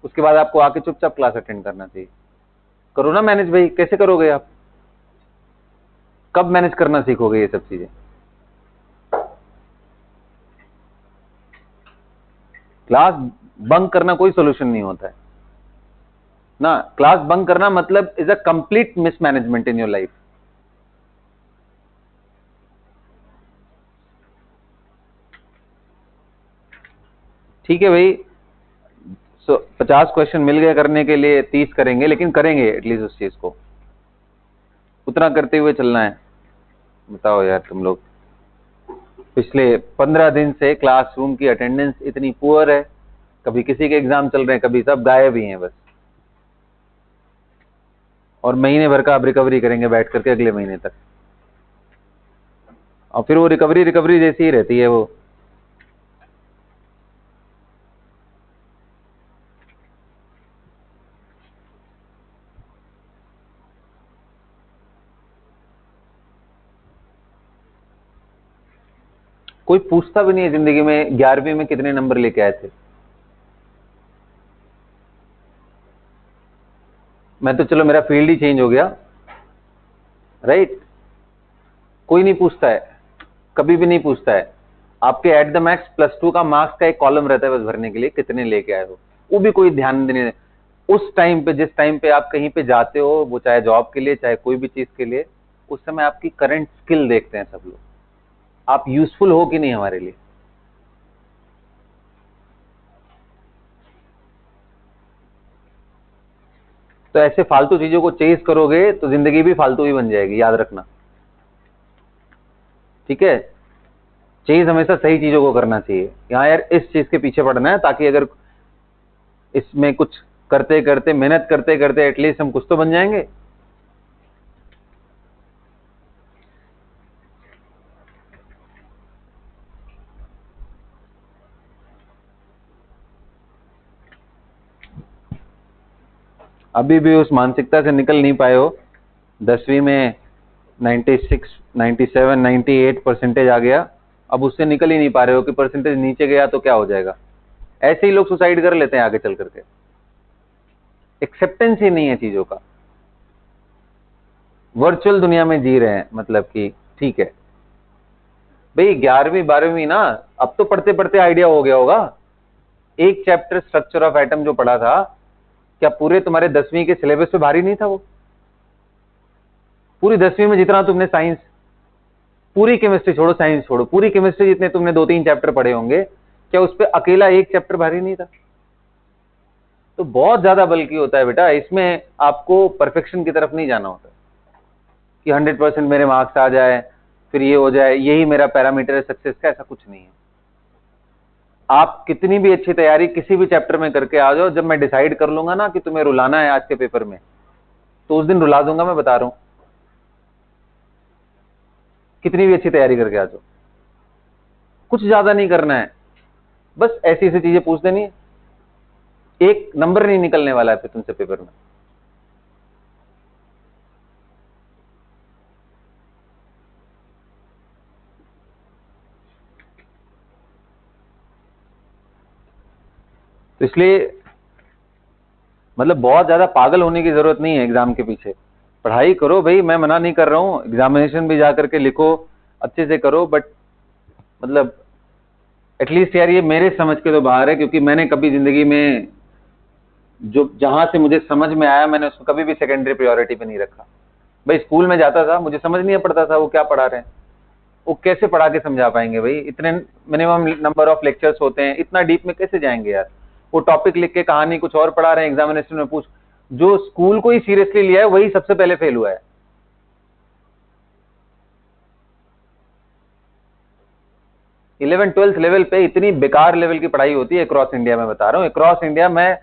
उसके बाद आपको आके चुपचाप क्लास अटेंड करना चाहिए। करो ना मैनेज भाई, कैसे करोगे आप, कब मैनेज करना सीखोगे ये सब चीजें। क्लास बंक करना कोई सोल्यूशन नहीं होता है ना। क्लास बंक करना मतलब is a complete mismanagement in your life. ठीक है भाई, 50 क्वेश्चन मिल गए करने के लिए, 30 करेंगे, लेकिन करेंगे एटलीस्ट उस चीज को, उतना करते हुए चलना है। बताओ यार तुम लोग, पिछले 15 दिन से क्लासरूम की अटेंडेंस इतनी पुअर है, कभी किसी के एग्जाम चल रहे हैं, कभी सब गायब ही हैं बस। और महीने भर का आप रिकवरी करेंगे बैठ करके अगले महीने तक, और फिर वो रिकवरी रिकवरी जैसी ही रहती है वो। कोई पूछता भी नहीं है जिंदगी में 11वीं में कितने नंबर लेके आए थे। मैं तो चलो मेरा फील्ड ही चेंज हो गया, राइट। कोई नहीं पूछता है, कभी भी नहीं पूछता है। आपके एट द मैक्स +2 का मार्क्स का एक कॉलम रहता है बस भरने के लिए, कितने लेके आए हो, वो भी कोई ध्यान देने। उस टाइम पे, जिस टाइम पे आप कहीं पे जाते हो, वो चाहे जॉब के लिए चाहे कोई भी चीज के लिए, उस समय आपकी करंट स्किल देखते हैं सब लोग, आप यूजफुल हो कि नहीं हमारे लिए। तो ऐसे फालतू चीजों को चेज करोगे तो जिंदगी भी फालतू ही बन जाएगी, याद रखना, ठीक है। चेज हमेशा सही चीजों को करना चाहिए। यहाँ यार इस चीज के पीछे पड़ना है, ताकि अगर इसमें कुछ करते करते, मेहनत करते करते एटलीस्ट हम कुछ तो बन जाएंगे। अभी भी उस मानसिकता से निकल नहीं पाए हो। 10वीं में 96, 97, 98% आ गया, अब उससे निकल ही नहीं पा रहे हो कि परसेंटेज नीचे गया तो क्या हो जाएगा। ऐसे ही लोग सुसाइड कर लेते हैं आगे चल करके, एक्सेप्टेंस ही नहीं है चीजों का। वर्चुअल दुनिया में जी रहे हैं, मतलब कि ठीक है भाई 11वीं 12वीं ना, अब तो पढ़ते पढ़ते आइडिया हो गया होगा। एक चैप्टर स्ट्रक्चर ऑफ एटम जो पढ़ा था, क्या पूरे तुम्हारे 10वीं के सिलेबस पे भारी नहीं था वो? पूरी 10वीं में जितना तुमने साइंस, पूरी केमिस्ट्री छोड़ो, साइंस छोड़ो, पूरी केमिस्ट्री जितने तुमने 2-3 चैप्टर पढ़े होंगे, क्या उस पर अकेला एक चैप्टर भारी नहीं था? तो बहुत ज्यादा बल्कि होता है बेटा, इसमें आपको परफेक्शन की तरफ नहीं जाना होता कि 100% मेरे मार्क्स आ जाए, फिर ये हो जाए, यही मेरा पैरामीटर है सक्सेस का। ऐसा कुछ नहीं है। आप कितनी भी अच्छी तैयारी किसी भी चैप्टर में करके आ जाओ, जब मैं डिसाइड कर लूंगा ना कि तुम्हें रुलाना है आज के पेपर में, तो उस दिन रुला दूंगा, मैं बता रहा हूं। कितनी भी अच्छी तैयारी करके आ जाओ, कुछ ज्यादा नहीं करना है, बस ऐसी ऐसी चीजें पूछ देनी है, एक नंबर नहीं निकलने वाला है फिर तुमसे पेपर में। तो इसलिए मतलब बहुत ज्यादा पागल होने की जरूरत नहीं है एग्जाम के पीछे। पढ़ाई करो भाई, मैं मना नहीं कर रहा हूं, एग्जामिनेशन भी जाकर के लिखो, अच्छे से करो, बट मतलब एटलीस्ट यार ये मेरे समझ के तो बाहर है, क्योंकि मैंने कभी जिंदगी में जो जहां से मुझे समझ में आया, मैंने उसको कभी भी सेकेंडरी प्रायोरिटी पे नहीं रखा। भाई स्कूल में जाता था, मुझे समझ नहीं पड़ता था वो क्या पढ़ा रहे हैं, वो कैसे पढ़ा के समझा पाएंगे भाई, इतने मिनिमम नंबर ऑफ लेक्चर्स होते हैं, इतना डीप में कैसे जाएंगे यार। वो टॉपिक लिख के कहानी कुछ और पढ़ा रहे हैं, एग्जामिनेशन में पूछ, जो स्कूल को ही सीरियसली लिया है वही सबसे पहले फेल हुआ है। 11th-12th लेवल पे इतनी बेकार लेवल की पढ़ाई होती है अक्रॉस इंडिया में, बता रहा हूँ, अक्रॉस इंडिया में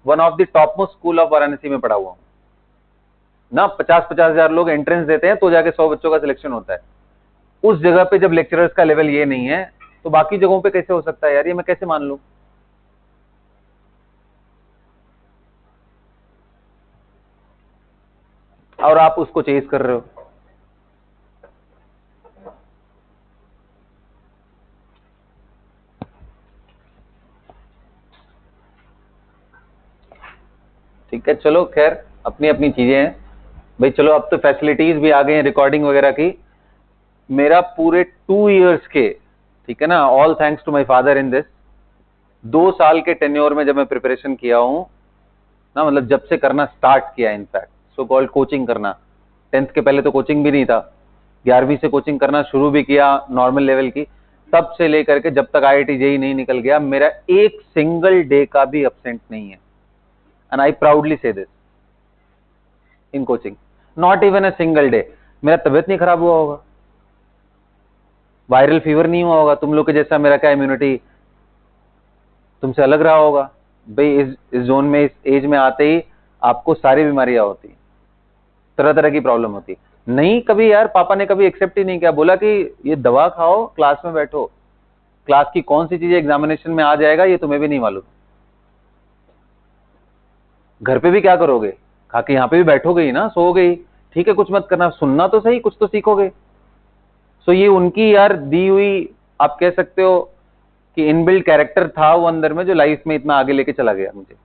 one of the top most school of Varanasi में पढ़ा हुआ हूँ ना। 50-50 हजार लोग एंट्रेंस देते हैं तो जाके 100 बच्चों का सिलेक्शन होता है। उस जगह पे जब लेक्चरर्स का लेवल ये नहीं है, तो बाकी जगहों पे कैसे हो सकता है यार, ये मैं कैसे मान लूं। और आप उसको चेज कर रहे हो। ठीक है, चलो खैर, अपनी अपनी चीजें हैं भाई। चलो अब तो फैसिलिटीज भी आ गई हैं रिकॉर्डिंग वगैरह की। मेरा पूरे 2 इयर्स के, ठीक है ना, all thanks to my father in this, 2 साल के टेन्योर में जब मैं प्रिपरेशन किया हूं ना, मतलब जब से करना स्टार्ट किया, इनफैक्ट सो कॉल्ड कोचिंग करना, 10th के पहले तो कोचिंग भी नहीं था, 11वीं से कोचिंग करना शुरू भी किया नॉर्मल लेवल की, तब से लेकर के जब तक IIT जेईई नहीं निकल गया, मेरा एक सिंगल डे का भी एब्सेंट नहीं है। एंड आई प्राउडली से this in coaching, not even a single day. मेरा तबियत नहीं खराब हुआ होगा, वायरल फीवर नहीं हुआ होगा, तुम लोग के जैसा मेरा क्या इम्यूनिटी तुमसे अलग रहा होगा भाई। इस जोन में, इस एज में आते ही आपको सारी बीमारियां होती, तरह तरह की प्रॉब्लम होती। नहीं, कभी यार पापा ने कभी एक्सेप्ट ही नहीं किया, बोला कि ये दवा खाओ, क्लास में बैठो, क्लास की कौन सी चीजें एग्जामिनेशन में आ जाएगा ये तुम्हें भी नहीं मालूम। घर पे भी क्या करोगे, खा के यहाँ पे भी बैठोगे ही ना, सोओगे ही, ठीक है, कुछ मत करना, सुनना तो सही, कुछ तो सीखोगे। सो ये उनकी यार दी हुई, आप कह सकते हो कि इनबिल्ट कैरेक्टर था वो अंदर में, जो लाइफ में इतना आगे लेके चला गया मुझे।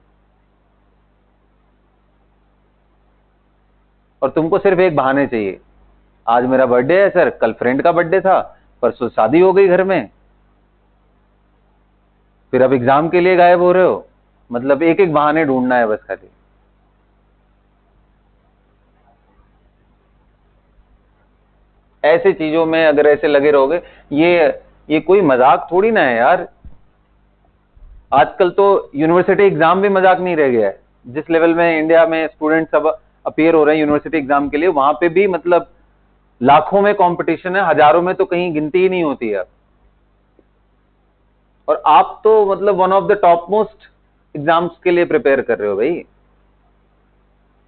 और तुमको सिर्फ एक बहाने चाहिए, आज मेरा बर्थडे है सर, कल फ्रेंड का बर्थडे था, परसों शादी हो गई घर में, फिर अब एग्जाम के लिए गायब हो रहे हो, मतलब एक एक बहाने ढूंढना है बस खाली। ऐसे चीजों में अगर ऐसे लगे रहोगे, ये कोई मजाक थोड़ी ना है यार। आजकल तो यूनिवर्सिटी एग्जाम भी मजाक नहीं रह गया है। जिस लेवल में इंडिया में स्टूडेंट सब अपीयर हो रहे हैं यूनिवर्सिटी एग्जाम के लिए, वहां पे भी मतलब लाखों में कंपटीशन है, हजारों में तो कहीं गिनती ही नहीं होती है। और आप तो मतलब one of the top most exams के लिए प्रिपेयर कर रहे हो भाई,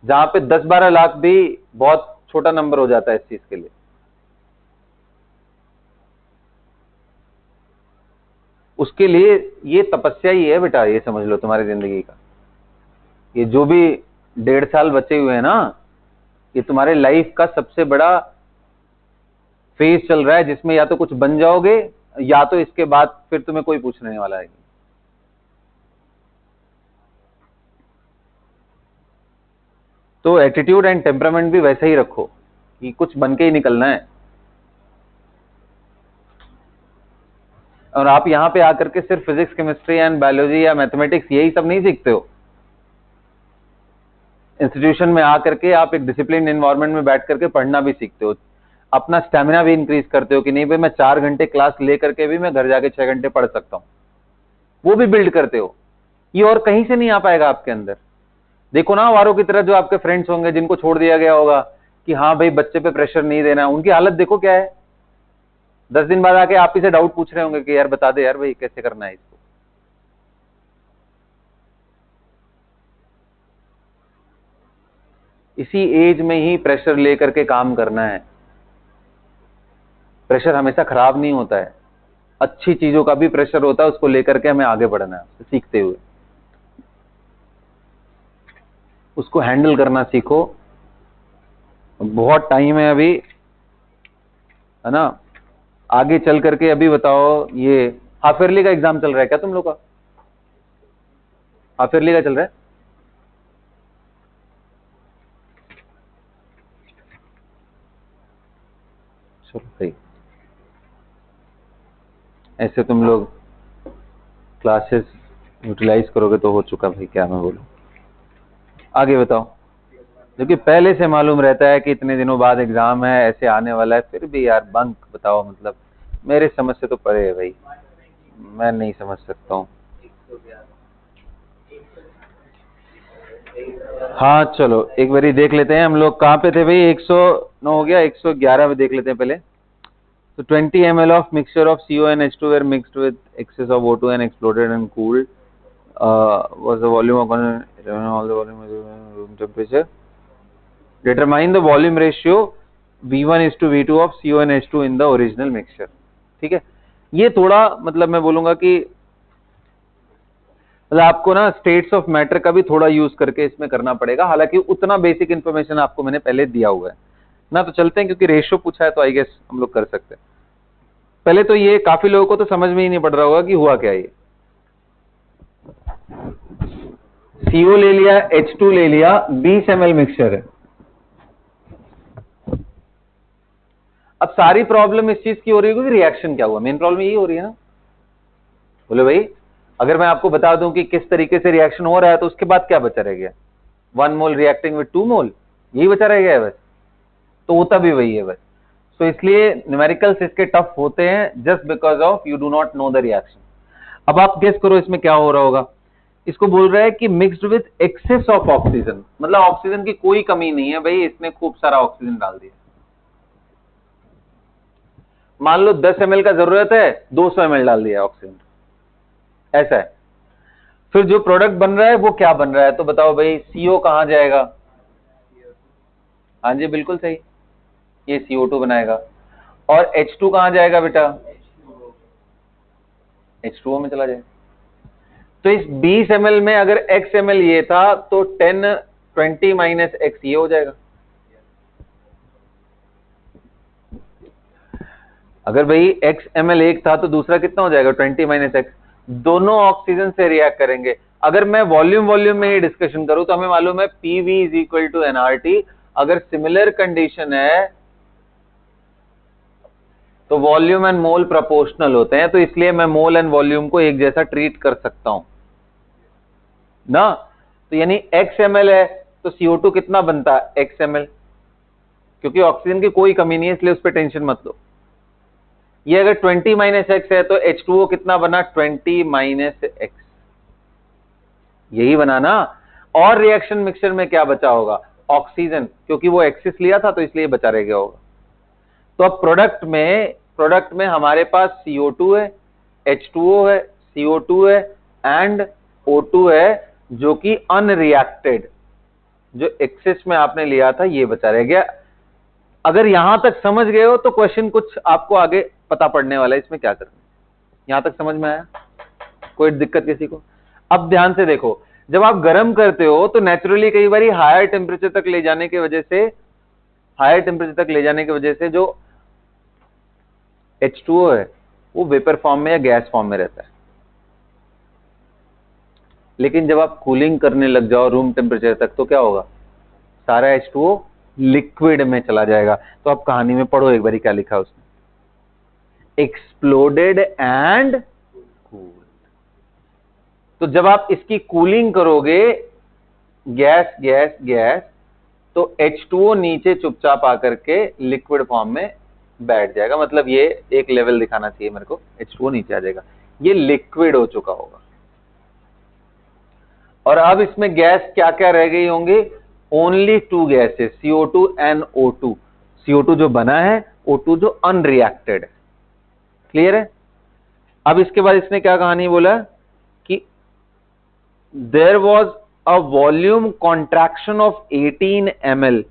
जहां पे 10-12 लाख भी बहुत छोटा नंबर हो जाता है इस चीज के लिए। उसके लिए ये तपस्या ही है बेटा, ये समझ लो तुम्हारी जिंदगी का। ये जो भी 1.5 साल बचे हुए हैं ना, ये तुम्हारे लाइफ का सबसे बड़ा फेज चल रहा है, जिसमें या तो कुछ बन जाओगे, या तो इसके बाद फिर तुम्हें कोई पूछने वाला है। तो एटीट्यूड एंड टेम्परामेंट भी वैसे ही रखो कि कुछ बन के ही निकलना है। और आप यहाँ पे आकर के सिर्फ फिजिक्स, केमिस्ट्री एंड बायोलॉजी या मैथमेटिक्स यही सब नहीं सीखते हो। इंस्टीट्यूशन में आकर के आप एक डिसिप्लिन एनवायरनमेंट में बैठ करके पढ़ना भी सीखते हो, अपना स्टेमिना भी इंक्रीज करते हो कि नहीं भाई मैं 4 घंटे क्लास ले करके भी मैं घर जाके 6 घंटे पढ़ सकता हूँ, वो भी बिल्ड करते हो। ये और कहीं से नहीं आ पाएगा आपके अंदर। देखो ना वारों की तरह जो आपके फ्रेंड्स होंगे जिनको छोड़ दिया गया होगा कि हाँ भाई बच्चे पे प्रेशर नहीं देना, उनकी हालत देखो क्या है। 10 दिन बाद आके आप ही से डाउट पूछ रहे होंगे कि यार बता दे यार भाई कैसे करना है इसको। इसी एज में ही प्रेशर लेकर के काम करना है। प्रेशर हमेशा खराब नहीं होता है, अच्छी चीजों का भी प्रेशर होता है, उसको लेकर के हमें आगे बढ़ना है सीखते हुए। उसको हैंडल करना सीखो। बहुत टाइम है अभी, है ना। आगे चल करके अभी बताओ, ये हाफ ईयरली का एग्जाम चल रहा है क्या तुम लोग का? हाफ ईयरली का चल रहा है? चलो सही। ऐसे तुम लोग क्लासेस यूटिलाइज करोगे तो हो चुका भाई, क्या मैं बोलूं। आगे बताओ। क्योंकि पहले से मालूम रहता है कि इतने दिनों बाद एग्जाम है, ऐसे आने वाला है, फिर भी यार बंक बताओ, मतलब मेरे समझ से तो परे है भाई, मैं नहीं समझ सकता हूँ। हाँ चलो एक बारी देख लेते हैं हम लोग कहाँ पे थे भाई। 109 हो गया, 111 में देख लेते हैं पहले। So 20 ml of mixture of CO and H2 were mixed with excess of O2 and exploded and cooled. Was the volume of all the volume room temperature. Determine the volume ratio V1 is to V2 of CO and H2 in the original mixture. ठीक है, ये थोड़ा मतलब मैं बोलूंगा कि मतलब आपको ना स्टेट्स ऑफ मैटर का भी थोड़ा यूज करके इसमें करना पड़ेगा, हालांकि उतना बेसिक इन्फॉर्मेशन आपको मैंने पहले दिया हुआ है ना। तो चलते हैं, क्योंकि रेशियो पूछा है तो आई गेस हम लोग कर सकते हैं। पहले तो ये काफी लोगों को तो समझ में ही नहीं पड़ रहा होगा कि हुआ क्या। ये CO ले लिया, H2 ले लिया, 20 ml मिक्सचर है। अब सारी प्रॉब्लम इस चीज की हो रही है कि रिएक्शन क्या हुआ, मेन प्रॉब्लम यही हो रही है ना। बोले भाई अगर मैं आपको बता दूं कि किस तरीके से रिएक्शन हो रहा है तो उसके बाद क्या बचा रह गया? 1 मोल रिएक्टिंग विद 2 मोल, यही बचा रह गया है बस। तो होता भी वही है बस। तो इसलिए न्यूमेरिकल्स इसके टफ होते हैं just because of you do not know the reaction. अब आप गेस करो इसमें क्या हो रहा होगा। इसको बोल रहा है कि mixed with excess of oxygen, मतलब ऑक्सीजन की कोई कमी नहीं है भाई, इसने खूब सारा ऑक्सीजन डाल दिया। मान लो 10 ml का जरूरत है, 200 ml डाल दिया ऑक्सीजन, ऐसा है। फिर जो प्रोडक्ट बन रहा है वो क्या बन रहा है? तो बताओ भाई CO कहां जाएगा? हाँ जी बिल्कुल सही, ये CO2 बनाएगा। और H2 कहां जाएगा बेटा? H2O में चला जाएगा। तो इस 20 ml में अगर x ml ये था तो 20 माइनस x ये हो जाएगा। अगर भाई x ml एक था तो दूसरा कितना हो जाएगा? 20 माइनस x। दोनों ऑक्सीजन से रिएक्ट करेंगे। अगर मैं वॉल्यूम में ही डिस्कशन करूं तो हमें मालूम है PV is equal to nRT। अगर सिमिलर कंडीशन है तो वॉल्यूम एंड मोल प्रोपोर्शनल होते हैं, तो इसलिए मैं मोल एंड वॉल्यूम को एक जैसा ट्रीट कर सकता हूं ना। तो यानी x ml है तो CO2 कितना बनता है? x ml, क्योंकि ऑक्सीजन की कोई कमी नहीं है इसलिए उस पर टेंशन मत लो। ये अगर 20 माइनस एक्स है तो H2O कितना बना? 20 माइनस एक्स, यही बना ना। और रिएक्शन मिक्सचर में क्या बचा होगा? ऑक्सीजन, क्योंकि वो एक्सिस लिया था तो इसलिए बचा रह गया होगा। तो अब प्रोडक्ट में हमारे पास CO2 है, H2O है, CO2 है एंड O2 है, जो कि अनरिएक्टेड, जो एक्सिस में आपने लिया था ये बचा रह गया। अगर यहां तक समझ गए हो तो क्वेश्चन कुछ आपको आगे पता पड़ने वाला है इसमें क्या करना है। यहां तक समझ में आया? कोई दिक्कत किसी को? अब ध्यान से देखो, जब आप गर्म करते हो तो नेचुरली कई बार हायर टेम्परेचर तक ले जाने की वजह से जो H2O है वो वेपर फॉर्म में या गैस फॉर्म में रहता है। लेकिन जब आप कूलिंग करने लग जाओ रूम टेम्परेचर तक तो क्या होगा? सारा H2O लिक्विड में चला जाएगा। तो आप कहानी में पढ़ो एक बार क्या लिखा है उसने। Exploded and cooled. तो जब आप इसकी कूलिंग करोगे गैस गैस गैस, तो H2O नीचे चुपचाप आकर के लिक्विड फॉर्म में बैठ जाएगा। मतलब ये एक लेवल दिखाना चाहिए मेरे को, H2O नीचे आ जाएगा, ये लिक्विड हो चुका होगा। और अब इसमें गैस क्या क्या रह गई होंगी? Only 2 gases, CO2 and O2। CO2 जो बना है, O2 जो अनरिएक्टेड है। क्लियर है? अब इसके बाद इसने क्या कहानी बोला कि there was a volume contraction of 18 ml।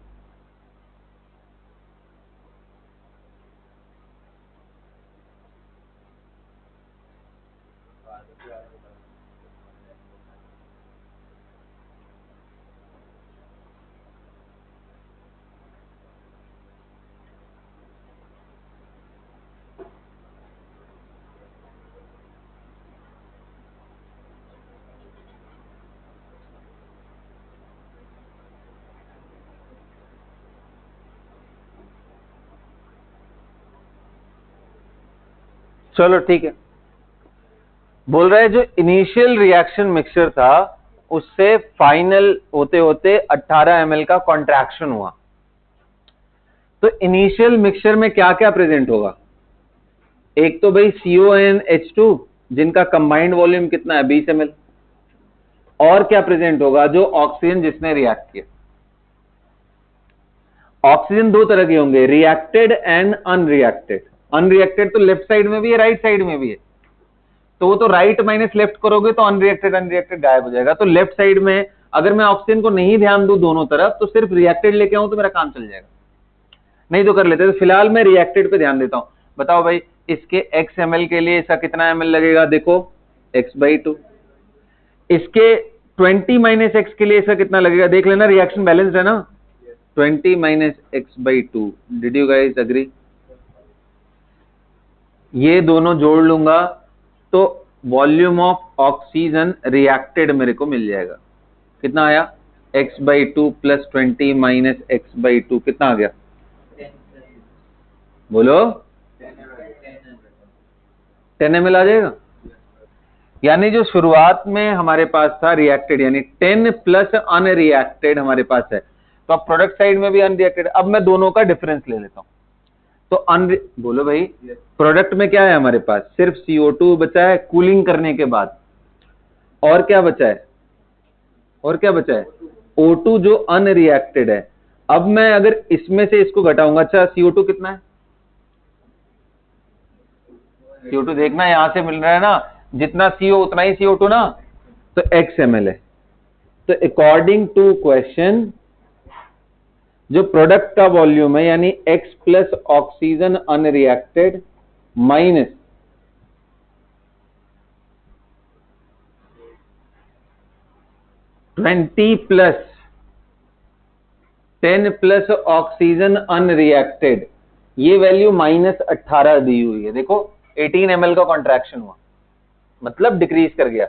चलो ठीक है, बोल रहा है जो इनिशियल रिएक्शन मिक्सचर था उससे फाइनल होते होते 18 ml का कॉन्ट्रैक्शन हुआ। तो इनिशियल मिक्सचर में क्या क्या प्रेजेंट होगा? एक तो भाई CONH2 जिनका कंबाइंड वॉल्यूम कितना है 20 ml। और क्या प्रेजेंट होगा? जो ऑक्सीजन जिसने रिएक्ट किया। ऑक्सीजन 2 तरह के होंगे, रिएक्टेड एंड अनरिएक्टेड। अनरिएक्टेड तो लेफ्ट साइड में भी है, राइट साइड में भी है। तो वो तो राइट माइनस लेफ्ट करोगे तो अनरिएक्टेड अनरिएक्टेड गायब हो जाएगा। तो लेफ्ट साइड में अगर मैं ऑक्सीजन को नहीं ध्यान दूं दोनों तरफ, तो सिर्फ रिएक्टेड लेके आऊं तो मेरा काम चल जाएगा। नहीं तो कर लेते। तो फिलहाल मैं रिएक्टेड पे ध्यान देता हूं। बताओ भाई, इसके x ml के लिए इसका कितना ml लगेगा? देखो x/2। इसके 20 - x के लिए इसका कितना लगेगा? देख लेना, रिएक्शन बैलेंस्ड है ना। 20 - x/2। Did you guys agree? ये दोनों जोड़ लूंगा तो वॉल्यूम ऑफ ऑक्सीजन रिएक्टेड मेरे को मिल जाएगा। कितना आया? x/2 प्लस 20 - x/2 कितना आ गया? बोलो 10 ml आ जाएगा। यानी जो शुरुआत में हमारे पास था रिएक्टेड, यानी 10 प्लस अनरिएक्टेड हमारे पास है। तो अब प्रोडक्ट साइड में भी अनरिएक्टेड। अब मैं दोनों का डिफरेंस ले लेता हूं। तो बोलो भाई, प्रोडक्ट में क्या है हमारे पास? सिर्फ CO2 बचा है कूलिंग करने के बाद। और क्या बचा है? और क्या बचा है? O2 जो अनरिएक्टेड है। अब मैं अगर इसमें से इसको घटाऊंगा, अच्छा CO2 कितना है? CO2 देखना यहां से मिल रहा है ना, जितना CO उतना ही CO2 ना, तो x ml है। तो अकॉर्डिंग टू क्वेश्चन जो प्रोडक्ट का वॉल्यूम है, यानी x plus oxygen unreacted minus plus 10 plus oxygen unreacted, ये वैल्यू -18 दी हुई है। देखो 18 ml का कॉन्ट्रैक्शन हुआ, मतलब डिक्रीज कर गया।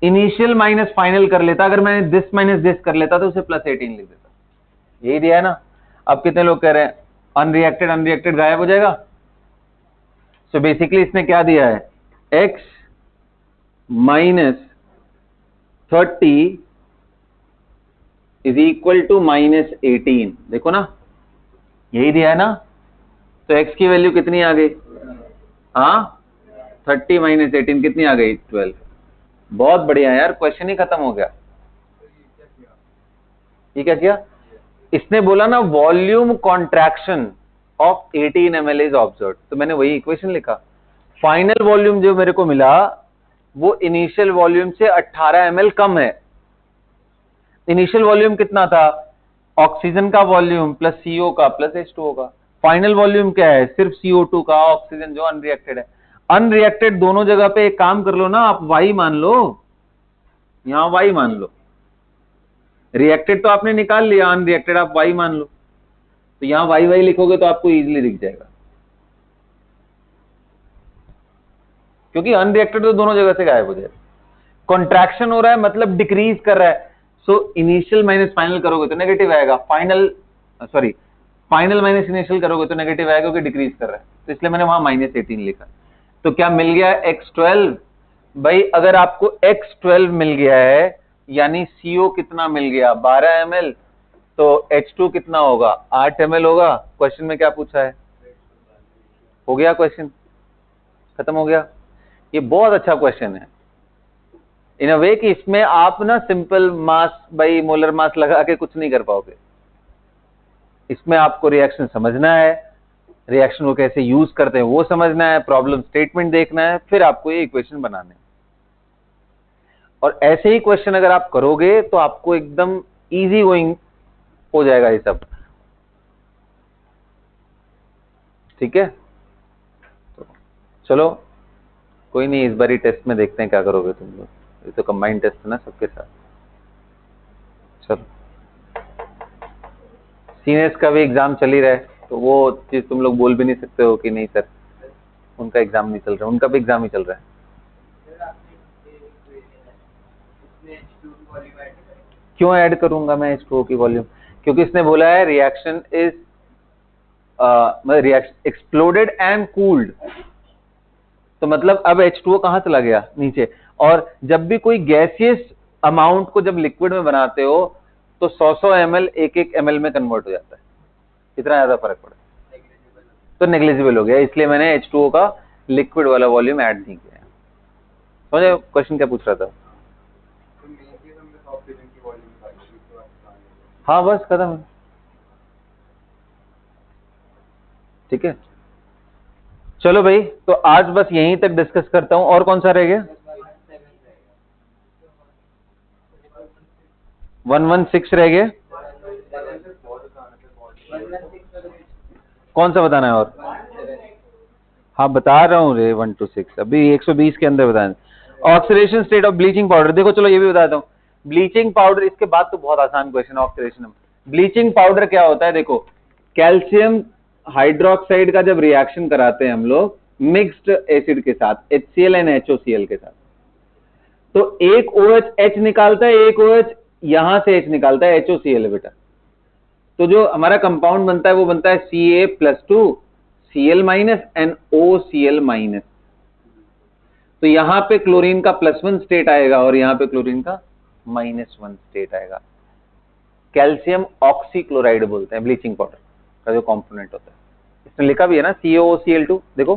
इनिशियल माइनस फाइनल कर लेता, अगर मैंने दिस माइनस दिस कर लेता तो उसे +18 लिख देता। यही दिया है ना। अब कितने लोग कह रहे हैं अनरिएक्टेड अनरिएक्टेड गायब हो जाएगा? सो बेसिकली इसने क्या दिया है? x - 30 is equal to -18। देखो ना, यही दिया है ना। तो x की वैल्यू कितनी आ गई? हाँ, 30 - 18 कितनी आ गई? 12। बहुत बढ़िया यार, क्वेश्चन ही खत्म हो गया। ये क्या किया इसने? बोला ना volume contraction of 18 ml is observed, तो मैंने वही इक्वेशन लिखा। फाइनल वॉल्यूम जो मेरे को मिला वो इनिशियल वॉल्यूम से 18 ml कम है। इनिशियल वॉल्यूम कितना था? ऑक्सीजन का वॉल्यूम प्लस CO का प्लस H2O का। फाइनल वॉल्यूम क्या है? सिर्फ CO2 का, ऑक्सीजन जो अनरिएक्टेड है। अनरिएक्टेड दोनों जगह पे एक काम कर लो ना, आप y मान लो, यहां y मान लो। रिएक्टेड तो आपने निकाल लिया, अनरिएक्टेड आप y मान लो। तो यहां y लिखोगे तो आपको इजीली दिख जाएगा, क्योंकि अनरिएक्टेड तो दोनों जगह से गायब हो जाएगा। कॉन्ट्रैक्शन हो रहा है मतलब डिक्रीज कर रहा है। सो इनिशियल माइनस फाइनल करोगे तो नेगेटिव आएगा। फाइनल माइनस इनिशियल करोगे तो नेगेटिव आएगा क्योंकि डिक्रीज कर रहा है, तो इसलिए मैंने वहां -18 लिखा। तो क्या मिल गया X12? भाई अगर आपको X12 मिल गया है यानी CO कितना मिल गया 12 ml, तो H2 कितना होगा 8 ml होगा। क्वेश्चन में क्या पूछा है, हो गया क्वेश्चन, खत्म हो गया। ये बहुत अच्छा क्वेश्चन है इन अ वे कि इसमें आप ना simple mass by molar mass लगा के कुछ नहीं कर पाओगे। इसमें आपको रिएक्शन समझना है, रिएक्शन को कैसे यूज करते हैं वो समझना है, प्रॉब्लम स्टेटमेंट देखना है, फिर आपको ये इक्वेशन बनाने हैं। और ऐसे ही क्वेश्चन अगर आप करोगे तो आपको एकदम इजी गोइंग हो जाएगा ये सब, ठीक है। तो चलो कोई नहीं, इस बारी टेस्ट में देखते हैं क्या करोगे तुम लोग, ये तो कंबाइंड टेस्ट है ना सबके साथ। चलो सीनियर्स का भी एग्जाम चल ही रहा है, तो वो चीज तुम लोग बोल भी नहीं सकते हो कि नहीं सर उनका एग्जाम नहीं चल रहा, उनका भी एग्जाम ही चल रहा है। क्यों ऐड करूंगा मैं H2O की वॉल्यूम, क्योंकि इसने बोला है reaction is reaction exploded and cooled, तो मतलब अब H2O कहां चला गया नीचे। और जब भी कोई गैसियस अमाउंट को जब लिक्विड में बनाते हो तो 100 ml 1 ml में कन्वर्ट हो जाता है, इतना ज्यादा फर्क पड़ता है, तो नेग्लिजिबल हो गया। इसलिए मैंने H2O का लिक्विड वाला वॉल्यूम ऐड नहीं किया। समझे क्वेश्चन क्या पूछ रहा था? हाँ बस खत्म, ठीक है। चलो भाई, तो आज बस यहीं तक डिस्कस करता हूं। और कौन सा रह गया? 116 रह गया। कौन सा बताना है? और हाँ बता रहा हूँ रे, 1 to 6 अभी 120 के अंदर बताना। Oxidation state of bleaching powder, देखो चलो ये भी बताता हूँ। ब्लीचिंग पाउडर, इसके बाद तो बहुत आसान क्वेश्चन है ऑक्सीडेशन। ब्लीचिंग पाउडर क्या होता है, देखो कैल्शियम हाइड्रोक्साइड का जब रिएक्शन कराते हैं हम लोग मिक्स्ड एसिड के साथ HCl एंड HOCl के साथ, तो एक OH H निकालता है, एक OH यहां से H निकालता है, HOCl है बेटा। तो जो हमारा कंपाउंड बनता है वो बनता है Ca+2 Cl- एंड OCl-। तो यहां पे क्लोरीन का +1 स्टेट आएगा और यहां पे क्लोरीन का -1 स्टेट आएगा। कैल्शियम ऑक्सीक्लोराइड बोलते हैं ब्लीचिंग पाउडर का जो कंपोनेंट होता है। इसमें लिखा भी है ना CaOCl2, देखो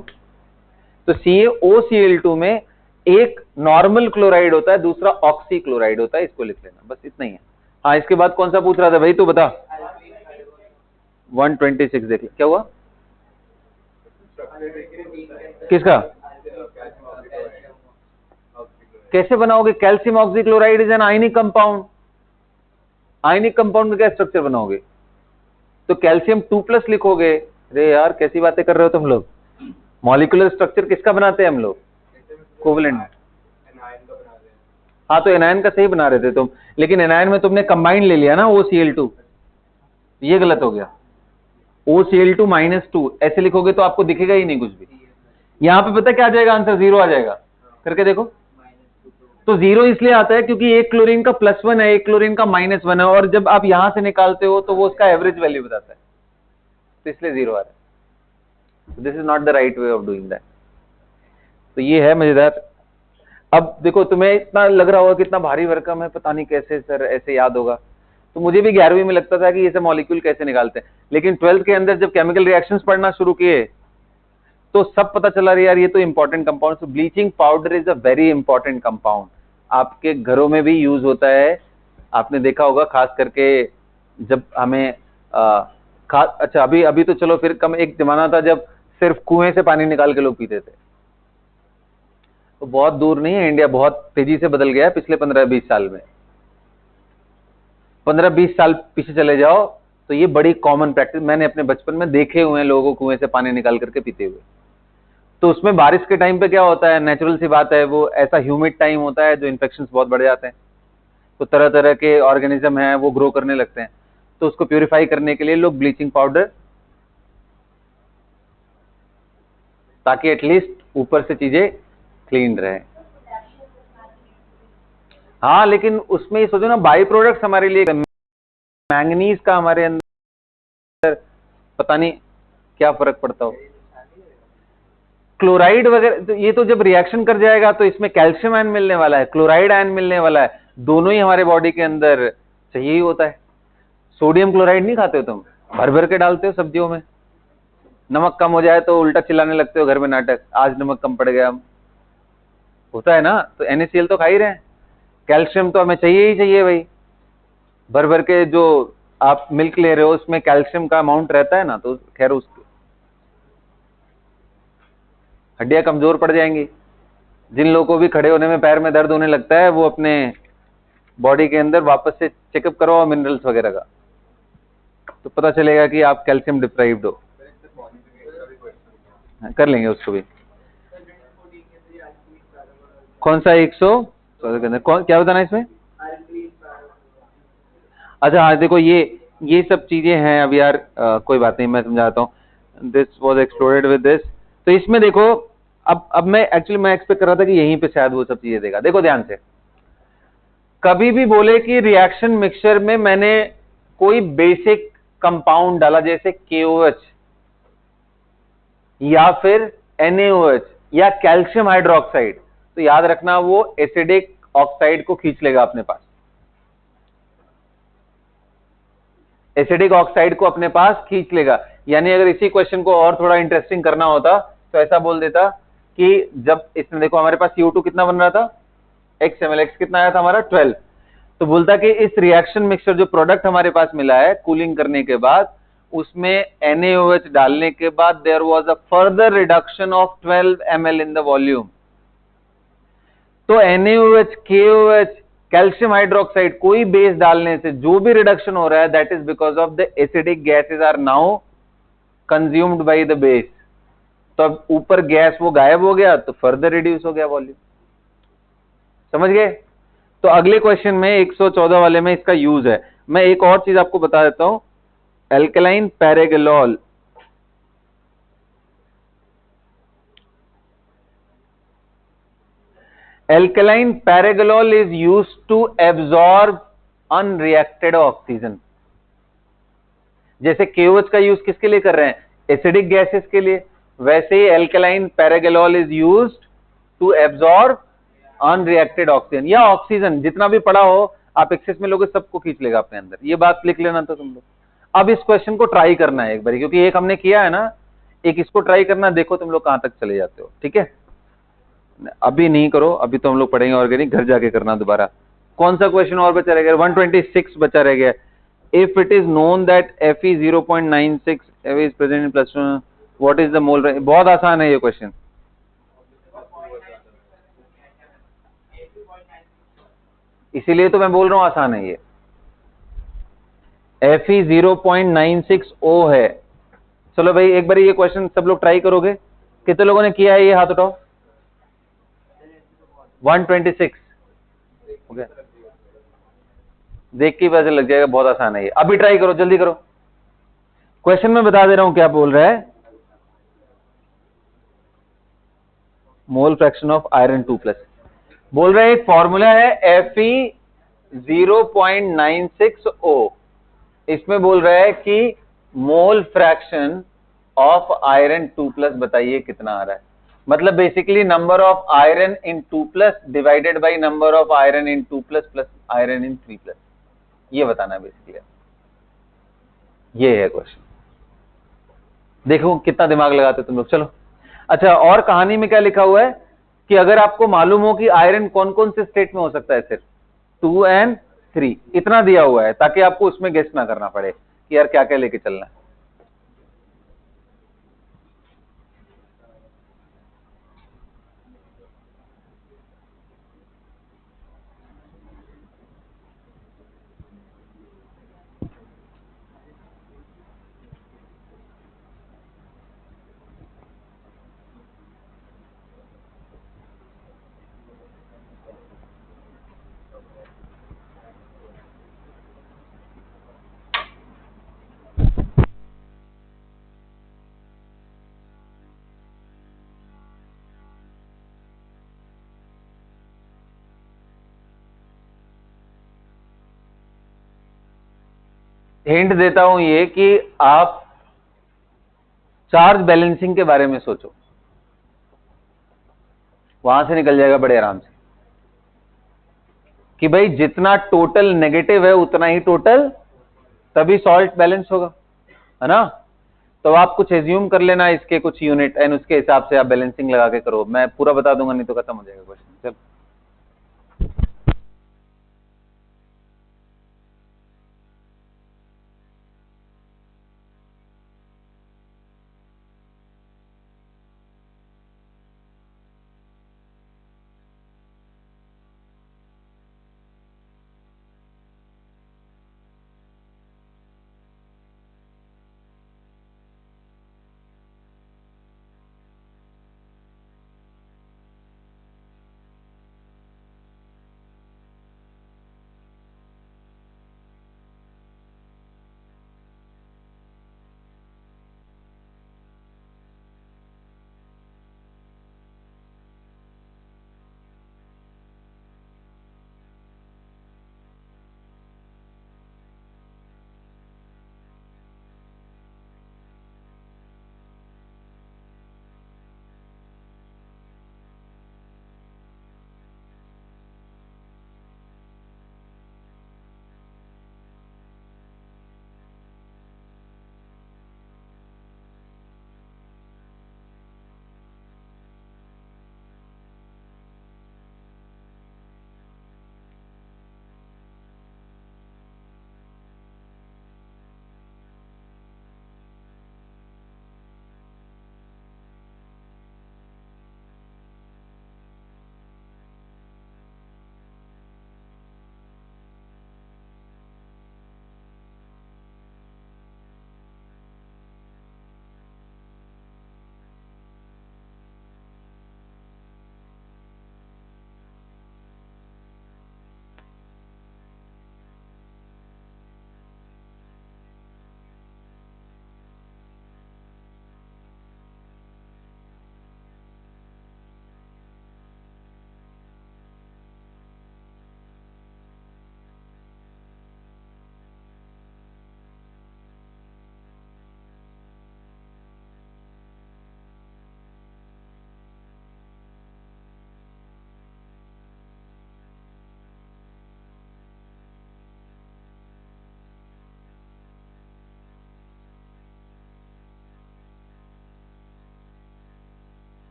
तो CaOCl2 में एक नॉर्मल क्लोराइड होता है, दूसरा ऑक्सीक्लोराइड होता है, इसको लिख लेना, बस इतना ही है। हाँ इसके बाद कौन सा पूछ रहा था भाई, तू बता। 126 देख ले, क्या हुआ किसका? कैसे बनाओगे? Calcium oxychloride is an ionic compound. Ionic compound में क्या स्ट्रक्चर बनाओगे? तो कैल्शियम 2+ लिखोगे। अरे यार कैसी बातें कर रहे हो तुम लोग, मॉलिक्यूलर स्ट्रक्चर किसका बनाते हैं हम लोग? कोवलेंट। हाँ तो एनायन का सही बना रहे थे तुम, लेकिन एनायन में तुमने कंबाइंड ले लिया ना OCl2, ये गलत हो गया। OCl2 -2 ऐसे लिखोगे तो आपको दिखेगा ही नहीं कुछ भी। यहां पे पता क्या आ जाएगा आंसर? 0 आ जाएगा, करके देखो। तो 0 इसलिए आता है क्योंकि एक क्लोरीन का +1 है, एक क्लोरीन का -1 है, और जब आप यहां से निकालते हो तो वो उसका एवरेज वैल्यू बताता है, तो इसलिए 0 आ रहा है। This is not the right way of doing that. तो ये है मजेदार। अब देखो तुम्हें इतना लग रहा होगा कितना भारी भरकम है, पता नहीं कैसे सर ऐसे याद होगा। तो मुझे भी 11वीं में लगता था कि ये सब मॉलिक्यूल कैसे निकालते हैं, लेकिन 12th के अंदर जब केमिकल रिएक्शंस पढ़ना शुरू किए तो सब पता चला यार ये तो इंपॉर्टेंट कंपाउंड। तो bleaching powder is a very important compound, आपके घरों में भी यूज होता है। आपने देखा होगा खास करके जब हमें अच्छा अभी अभी तो चलो फिर कम, एक जमाना था जब सिर्फ कुएं से पानी निकाल के लोग पीते थे। तो बहुत दूर नहीं है, इंडिया बहुत तेजी से बदल गया है पिछले 15-20 साल में। 15-20 साल पीछे चले जाओ तो ये बड़ी कॉमन प्रैक्टिस, मैंने अपने बचपन में देखे हुए हैं लोगों को कुएं से पानी निकाल करके पीते हुए। तो उसमें बारिश के टाइम पे क्या होता है, नेचुरल सी बात है, वो ऐसा ह्यूमिड टाइम होता है जो इन्फेक्शंस बहुत बढ़ जाते हैं, तो तरह तरह के ऑर्गेनिज्म हैं वो ग्रो करने लगते हैं। तो उसको प्यूरिफाई करने के लिए लोग ब्लीचिंग पाउडर, ताकि एटलीस्ट ऊपर से चीजें क्लीन रहे। हाँ लेकिन उसमें सोचो ना, बाई प्रोडक्ट्स हमारे लिए मैंगनीज का हमारे अंदर पता नहीं क्या फर्क पड़ता हो। क्लोराइड वगैरह तो ये तो जब रिएक्शन कर जाएगा तो इसमें कैल्शियम आयन मिलने वाला है, क्लोराइड आयन मिलने वाला है, दोनों ही हमारे बॉडी के अंदर चाहिए ही होता है। सोडियम क्लोराइड नहीं खाते हो तुम, भर भर के डालते हो सब्जियों में, नमक कम हो जाए तो उल्टा चिल्लाने लगते हो घर में, नाटक, आज नमक कम पड़ गया, होता है ना। तो NaCl तो खा ही रहे हैं, कैल्शियम तो हमें चाहिए ही चाहिए भाई, भर भर के जो आप मिल्क ले रहे हो उसमें कैल्शियम का अमाउंट रहता है ना, तो खैर उसकी हड्डियां कमजोर पड़ जाएंगी। जिन लोगों को भी खड़े होने में पैर में दर्द होने लगता है वो अपने बॉडी के अंदर वापस से चेकअप करवाओ मिनरल्स वगैरह का, तो पता चलेगा कि आप कैल्शियम डिप्राइव्ड हो। कर लेंगे उसको भी। कौन सा 114 के अंदर कौन क्या बताना है इसमें? अच्छा हाँ देखो ये सब चीजें हैं अब यार, कोई बात नहीं, मैं समझाता हूँ। This was explored with this. तो इसमें देखो, अब मैं एक्चुअली मैं एक्सपेक्ट कर रहा था कि यहीं पे शायद वो सब चीजें देगा। देखो ध्यान से, कभी भी बोले कि रिएक्शन मिक्सचर में मैंने कोई बेसिक कंपाउंड डाला जैसे KOH या फिर NaOH या कैल्शियम हाइड्रोक्साइड, तो याद रखना वो एसिडिक ऑक्साइड को खींच लेगा अपने पास, एसिडिक ऑक्साइड को अपने पास खींच लेगा। यानी अगर इसी क्वेश्चन को और थोड़ा इंटरेस्टिंग करना होता तो ऐसा बोल देता कि जब इसमें देखो हमारे पास CO2 कितना बन रहा था, x ml, x कितना आया था हमारा 12, तो बोलता कि इस रिएक्शन मिक्सचर जो प्रोडक्ट हमारे पास मिला है कूलिंग करने के बाद, उसमें NaOH डालने के बाद there was a further reduction of 12 ml in the volume. तो NaOH, KOH, कैल्शियम हाइड्रोक्साइड कोई बेस डालने से जो भी रिडक्शन हो रहा है that is because of the acidic gases are now consumed by the base. तो अब ऊपर गैस वो गायब हो गया तो फर्दर रिड्यूस हो गया वॉल्यूम। समझ गए? तो अगले क्वेश्चन में 114 वाले में इसका यूज है। मैं एक और चीज आपको बता देता हूं, alkaline पैरागोलोल, alkaline paragolol is used to absorb unreacted oxygen। जैसे KOH का यूज किसके लिए कर रहे हैं? एसिडिक गैसेस के लिए। वैसे ही alkaline paragolol is used to absorb unreacted oxygen, या ऑक्सीजन जितना भी पड़ा हो आप एक्सेस में लोगे सबको खींच लेगा अपने अंदर, ये बात लिख लेना था तुम लोग। अब इस क्वेश्चन को ट्राई करना है एक बार, क्योंकि एक हमने किया है ना, एक इसको ट्राई करना, देखो तुम लोग कहां तक चले जाते हो। ठीक है, अभी नहीं करो, अभी तो हम लोग पढ़ेंगे ऑर्गेनिक, घर जाके करना दोबारा। कौन सा क्वेश्चन और बचा रह गया? 126 बचा रह गया। If it is known that Fe 0.96 is present in plus what is the mole. बहुत आसान है ये क्वेश्चन, इसीलिए तो मैं बोल रहा हूं आसान है ये। Fe 0.96 O है। चलो भाई एक बार ये क्वेश्चन सब लोग ट्राई करोगे? कितने लोगों ने किया है ये, हाथ उठाओ। 126 हो गया, देख के पता लग जाएगा, बहुत आसान है ये। अभी ट्राई करो, जल्दी करो। क्वेश्चन में बता दे रहा हूं क्या बोल रहा है। मोल फ्रैक्शन ऑफ आयरन 2+, बोल रहे हैं एक फॉर्मूला है Fe 0.96 O। इसमें बोल रहा है कि मोल फ्रैक्शन ऑफ आयरन 2+ बताइए कितना आ रहा है। मतलब basically number of iron in 2+ divided by number of iron in 2+ plus iron in 3+, ये बताना है बेसिकली। ये है क्वेश्चन, देखो कितना दिमाग लगाते तुम लोग। चलो अच्छा, और कहानी में क्या लिखा हुआ है कि अगर आपको मालूम हो कि आयरन कौन कौन से स्टेट में हो सकता है, सिर्फ 2 and 3 इतना दिया हुआ है, ताकि आपको उसमें गेस ना करना पड़े कि यार क्या क्या लेके चलना है। हिंट देता हूं ये कि आप चार्ज बैलेंसिंग के बारे में सोचो, वहां से निकल जाएगा बड़े आराम से कि भाई जितना टोटल नेगेटिव है उतना ही टोटल, तभी सॉल्ट बैलेंस होगा, है ना। तो आप कुछ एज्यूम कर लेना इसके कुछ यूनिट एंड उसके हिसाब से आप बैलेंसिंग लगा के करो। मैं पूरा बता दूंगा नहीं तो खत्म हो जाएगा क्वेश्चन। चल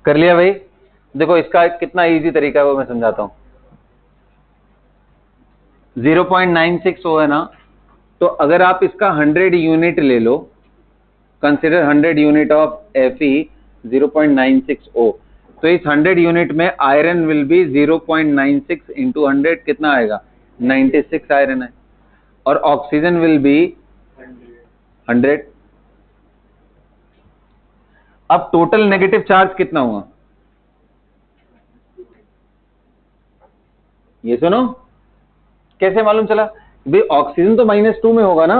कर लिया भाई। देखो इसका कितना इजी तरीका है वो मैं समझाता हूँ। 0.96 है ना, तो अगर आप इसका 100 यूनिट ले लो, consider 100 unit of Fe 0.96 O, तो इस 100 यूनिट में आयरन विल बी 0.96 इंटू 100 कितना आएगा, 96 आयरन है, और ऑक्सीजन विल बी 100। अब टोटल नेगेटिव चार्ज कितना हुआ, ये सुनो, कैसे मालूम चला भाई, ऑक्सीजन तो -2 में होगा ना।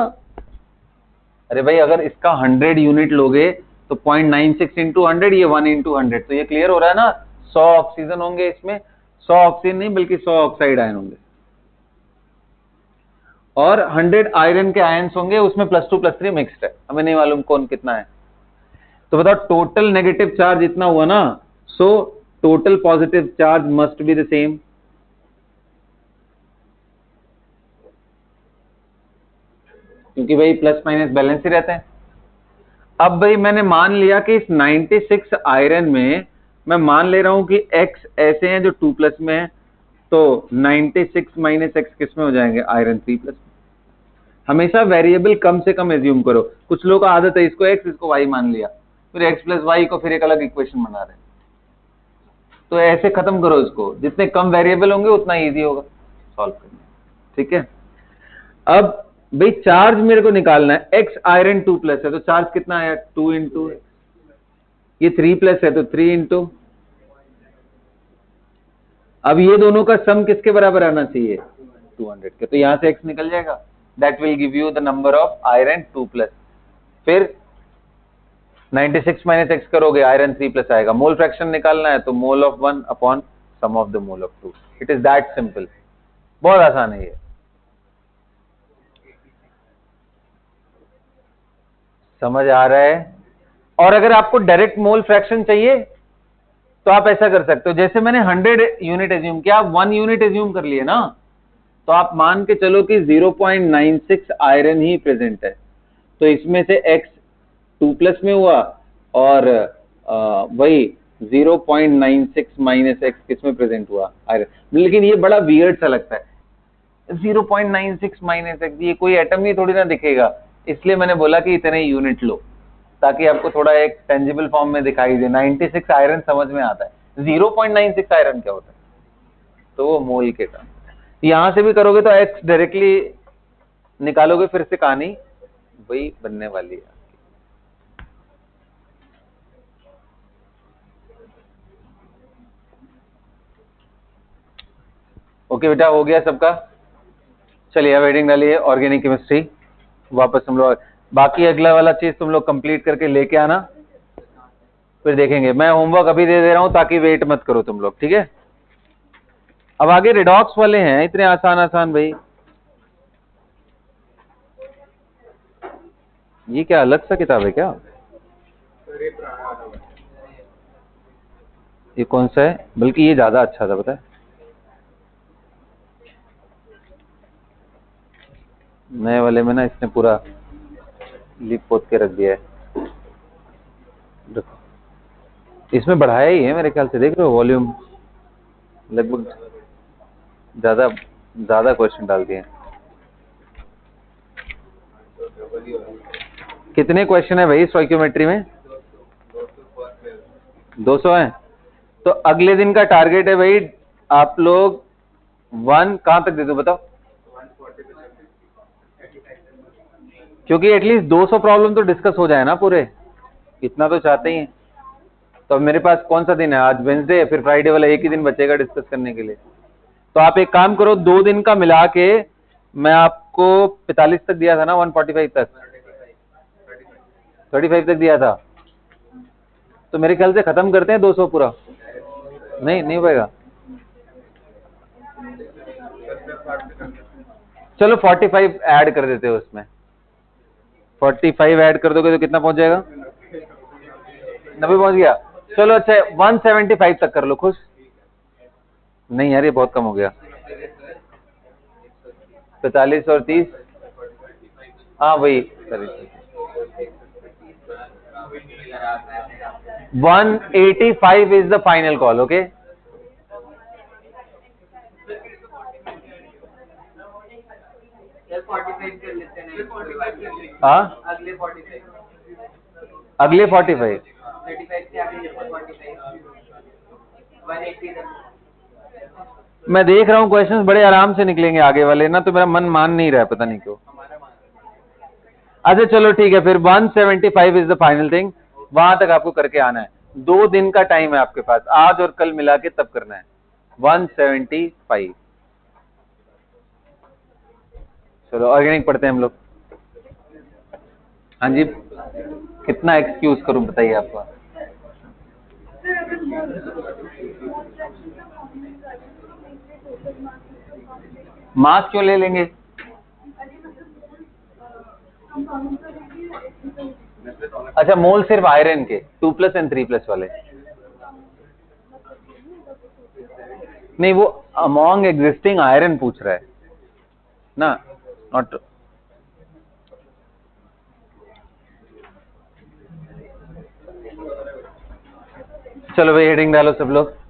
अरे भाई अगर इसका 100 यूनिट लोगे तो 0.96 इंटू 100, ये 1 इंटू 100, तो ये क्लियर हो रहा है ना। 100 ऑक्सीजन होंगे इसमें, 100 ऑक्सीजन नहीं बल्कि 100 ऑक्साइड आयन होंगे, और 100 आयरन के आयन्स होंगे, उसमें +2 +3 मिक्स्ड है, हमें नहीं मालूम कौन कितना है। तो बताओ टोटल नेगेटिव चार्ज इतना हुआ ना, so total positive charge must be the same. क्योंकि भाई प्लस माइनस बैलेंस ही रहते हैं। अब भाई मैंने मान लिया कि इस 96 आयरन में मैं मान ले रहा हूं कि X ऐसे हैं जो 2+ में है, तो 96 - X किस में हो जाएंगे, आयरन 3+। हमेशा वेरिएबल कम से कम एज्यूम करो। कुछ लोगों का आदत है इसको X इसको Y मान लिया, फिर X + Y को फिर एक अलग इक्वेशन बना रहे हैं। तो ऐसे खत्म करो इसको, जितने कम वेरिएबल होंगे उतना इजी होगा सॉल्व करना, ठीक है। अब भाई चार्ज मेरे को निकालना है, X आयरन 2+ है तो चार्ज कितना आया, 2 इंटू, ये 3+ है तो 3 इंटू, अब ये दोनों का सम किसके बराबर आना चाहिए, 200 के, तो यहां से X निकल जाएगा, that will give you the number of iron 2+। फिर 96 - X करोगे, आयरन 3+ आएगा। मोल फ्रैक्शन निकालना है तो mole of 1 upon sum of the mole of 2, it is that simple, बहुत आसान है ये। समझ आ रहा है। और अगर आपको डायरेक्ट मोल फ्रैक्शन चाहिए तो आप ऐसा कर सकते हो, जैसे मैंने 100 यूनिट एज्यूम किया, आप 1 यूनिट एज्यूम कर लिए ना, तो आप मान के चलो कि 0.96 आयरन ही प्रेजेंट है, तो इसमें से X 2+ में हुआ और वही 0.96 - X किस में प्रेजेंट हुआ, आयरन। लेकिन ये बड़ा वियर्ड सा लगता है, 0.96 - X, ये कोई एटम ही थोड़ी ना दिखेगा, इसलिए मैंने बोला कि इतने यूनिट लो ताकि आपको थोड़ा एक टेंजिबल फॉर्म में दिखाई दे। 96 आयरन समझ में आता है, 0.96 आयरन क्या होता है, तो वो मोल के टर्म। यहां से भी करोगे तो X डायरेक्टली निकालोगे, फिर से कहानी वही बनने वाली है। ओके बेटा, हो गया सबका। चलिए अब हेडिंग डालिए ऑर्गेनिक केमिस्ट्री, वापस हम लोग बाकी अगला वाला चीज तुम लोग कंप्लीट करके लेके आना, फिर देखेंगे। मैं होमवर्क अभी दे दे रहा हूं ताकि वेट मत करो तुम लोग, ठीक है। अब आगे रिडॉक्स वाले हैं, इतने आसान आसान भाई। ये क्या अलग सा किताब है क्या, ये कौन सा है, बल्कि ये ज्यादा अच्छा था पता है, नए वाले में ना इसने पूरा लिप पोत के रख दिया है। देखो इसमें बढ़ाया ही है मेरे ख्याल से, देख रहे हो वॉल्यूम, लगभग ज्यादा ज्यादा क्वेश्चन डाल दिए। कितने क्वेश्चन है भाई स्टोइकियोमेट्री में, 200 है। तो अगले दिन का टारगेट है भाई, आप लोग 1 कहां तक दे दो बताओ, क्योंकि एटलीस्ट 200 प्रॉब्लम तो डिस्कस हो जाए ना पूरे, इतना तो चाहते ही हैं। तो अब मेरे पास कौन सा दिन है, आज वेंसडे है, फिर फ्राइडे वाला एक ही दिन बचेगा डिस्कस करने के लिए। तो आप एक काम करो, 2 दिन का मिला के मैं आपको 45 तक दिया था ना, 145 तक, 35 तक दिया था, तो मेरे ख्याल से खत्म करते हैं 200 पूरा। नहीं हो पाएगा, चलो 45 ऐड कर देते हो उसमें, 45 ऐड कर दोगे तो कितना पहुंच जाएगा, 90 पहुंच गया। चलो अच्छा 175 तक कर लो, खुश। नहीं यार ये बहुत कम हो गया, 45 और 30, हाँ वही 185 is the final call, okay. हाँ अगले 45 मैं देख रहा हूँ क्वेश्चंस बड़े आराम से निकलेंगे आगे वाले ना, तो मेरा मन मान नहीं रहा है, पता नहीं क्यों। अच्छा चलो ठीक है, फिर 175 इज द फाइनल थिंग, वहां तक आपको करके आना है। 2 दिन का टाइम है आपके पास, आज और कल मिला के तब करना है 175। चलो ऑर्गेनिक पढ़ते हैं हम लोग। हाँ जी, कितना एक्स यूज करूँ बताइए आपको। मास क्यों ले लेंगे? अच्छा, मोल सिर्फ आयरन के 2+ एंड 3+ वाले, नहीं वो अमॉन्ग एग्जिस्टिंग आयरन पूछ रहा है ना, नॉट। चलो भाई हेडिंग डालो सब लोग।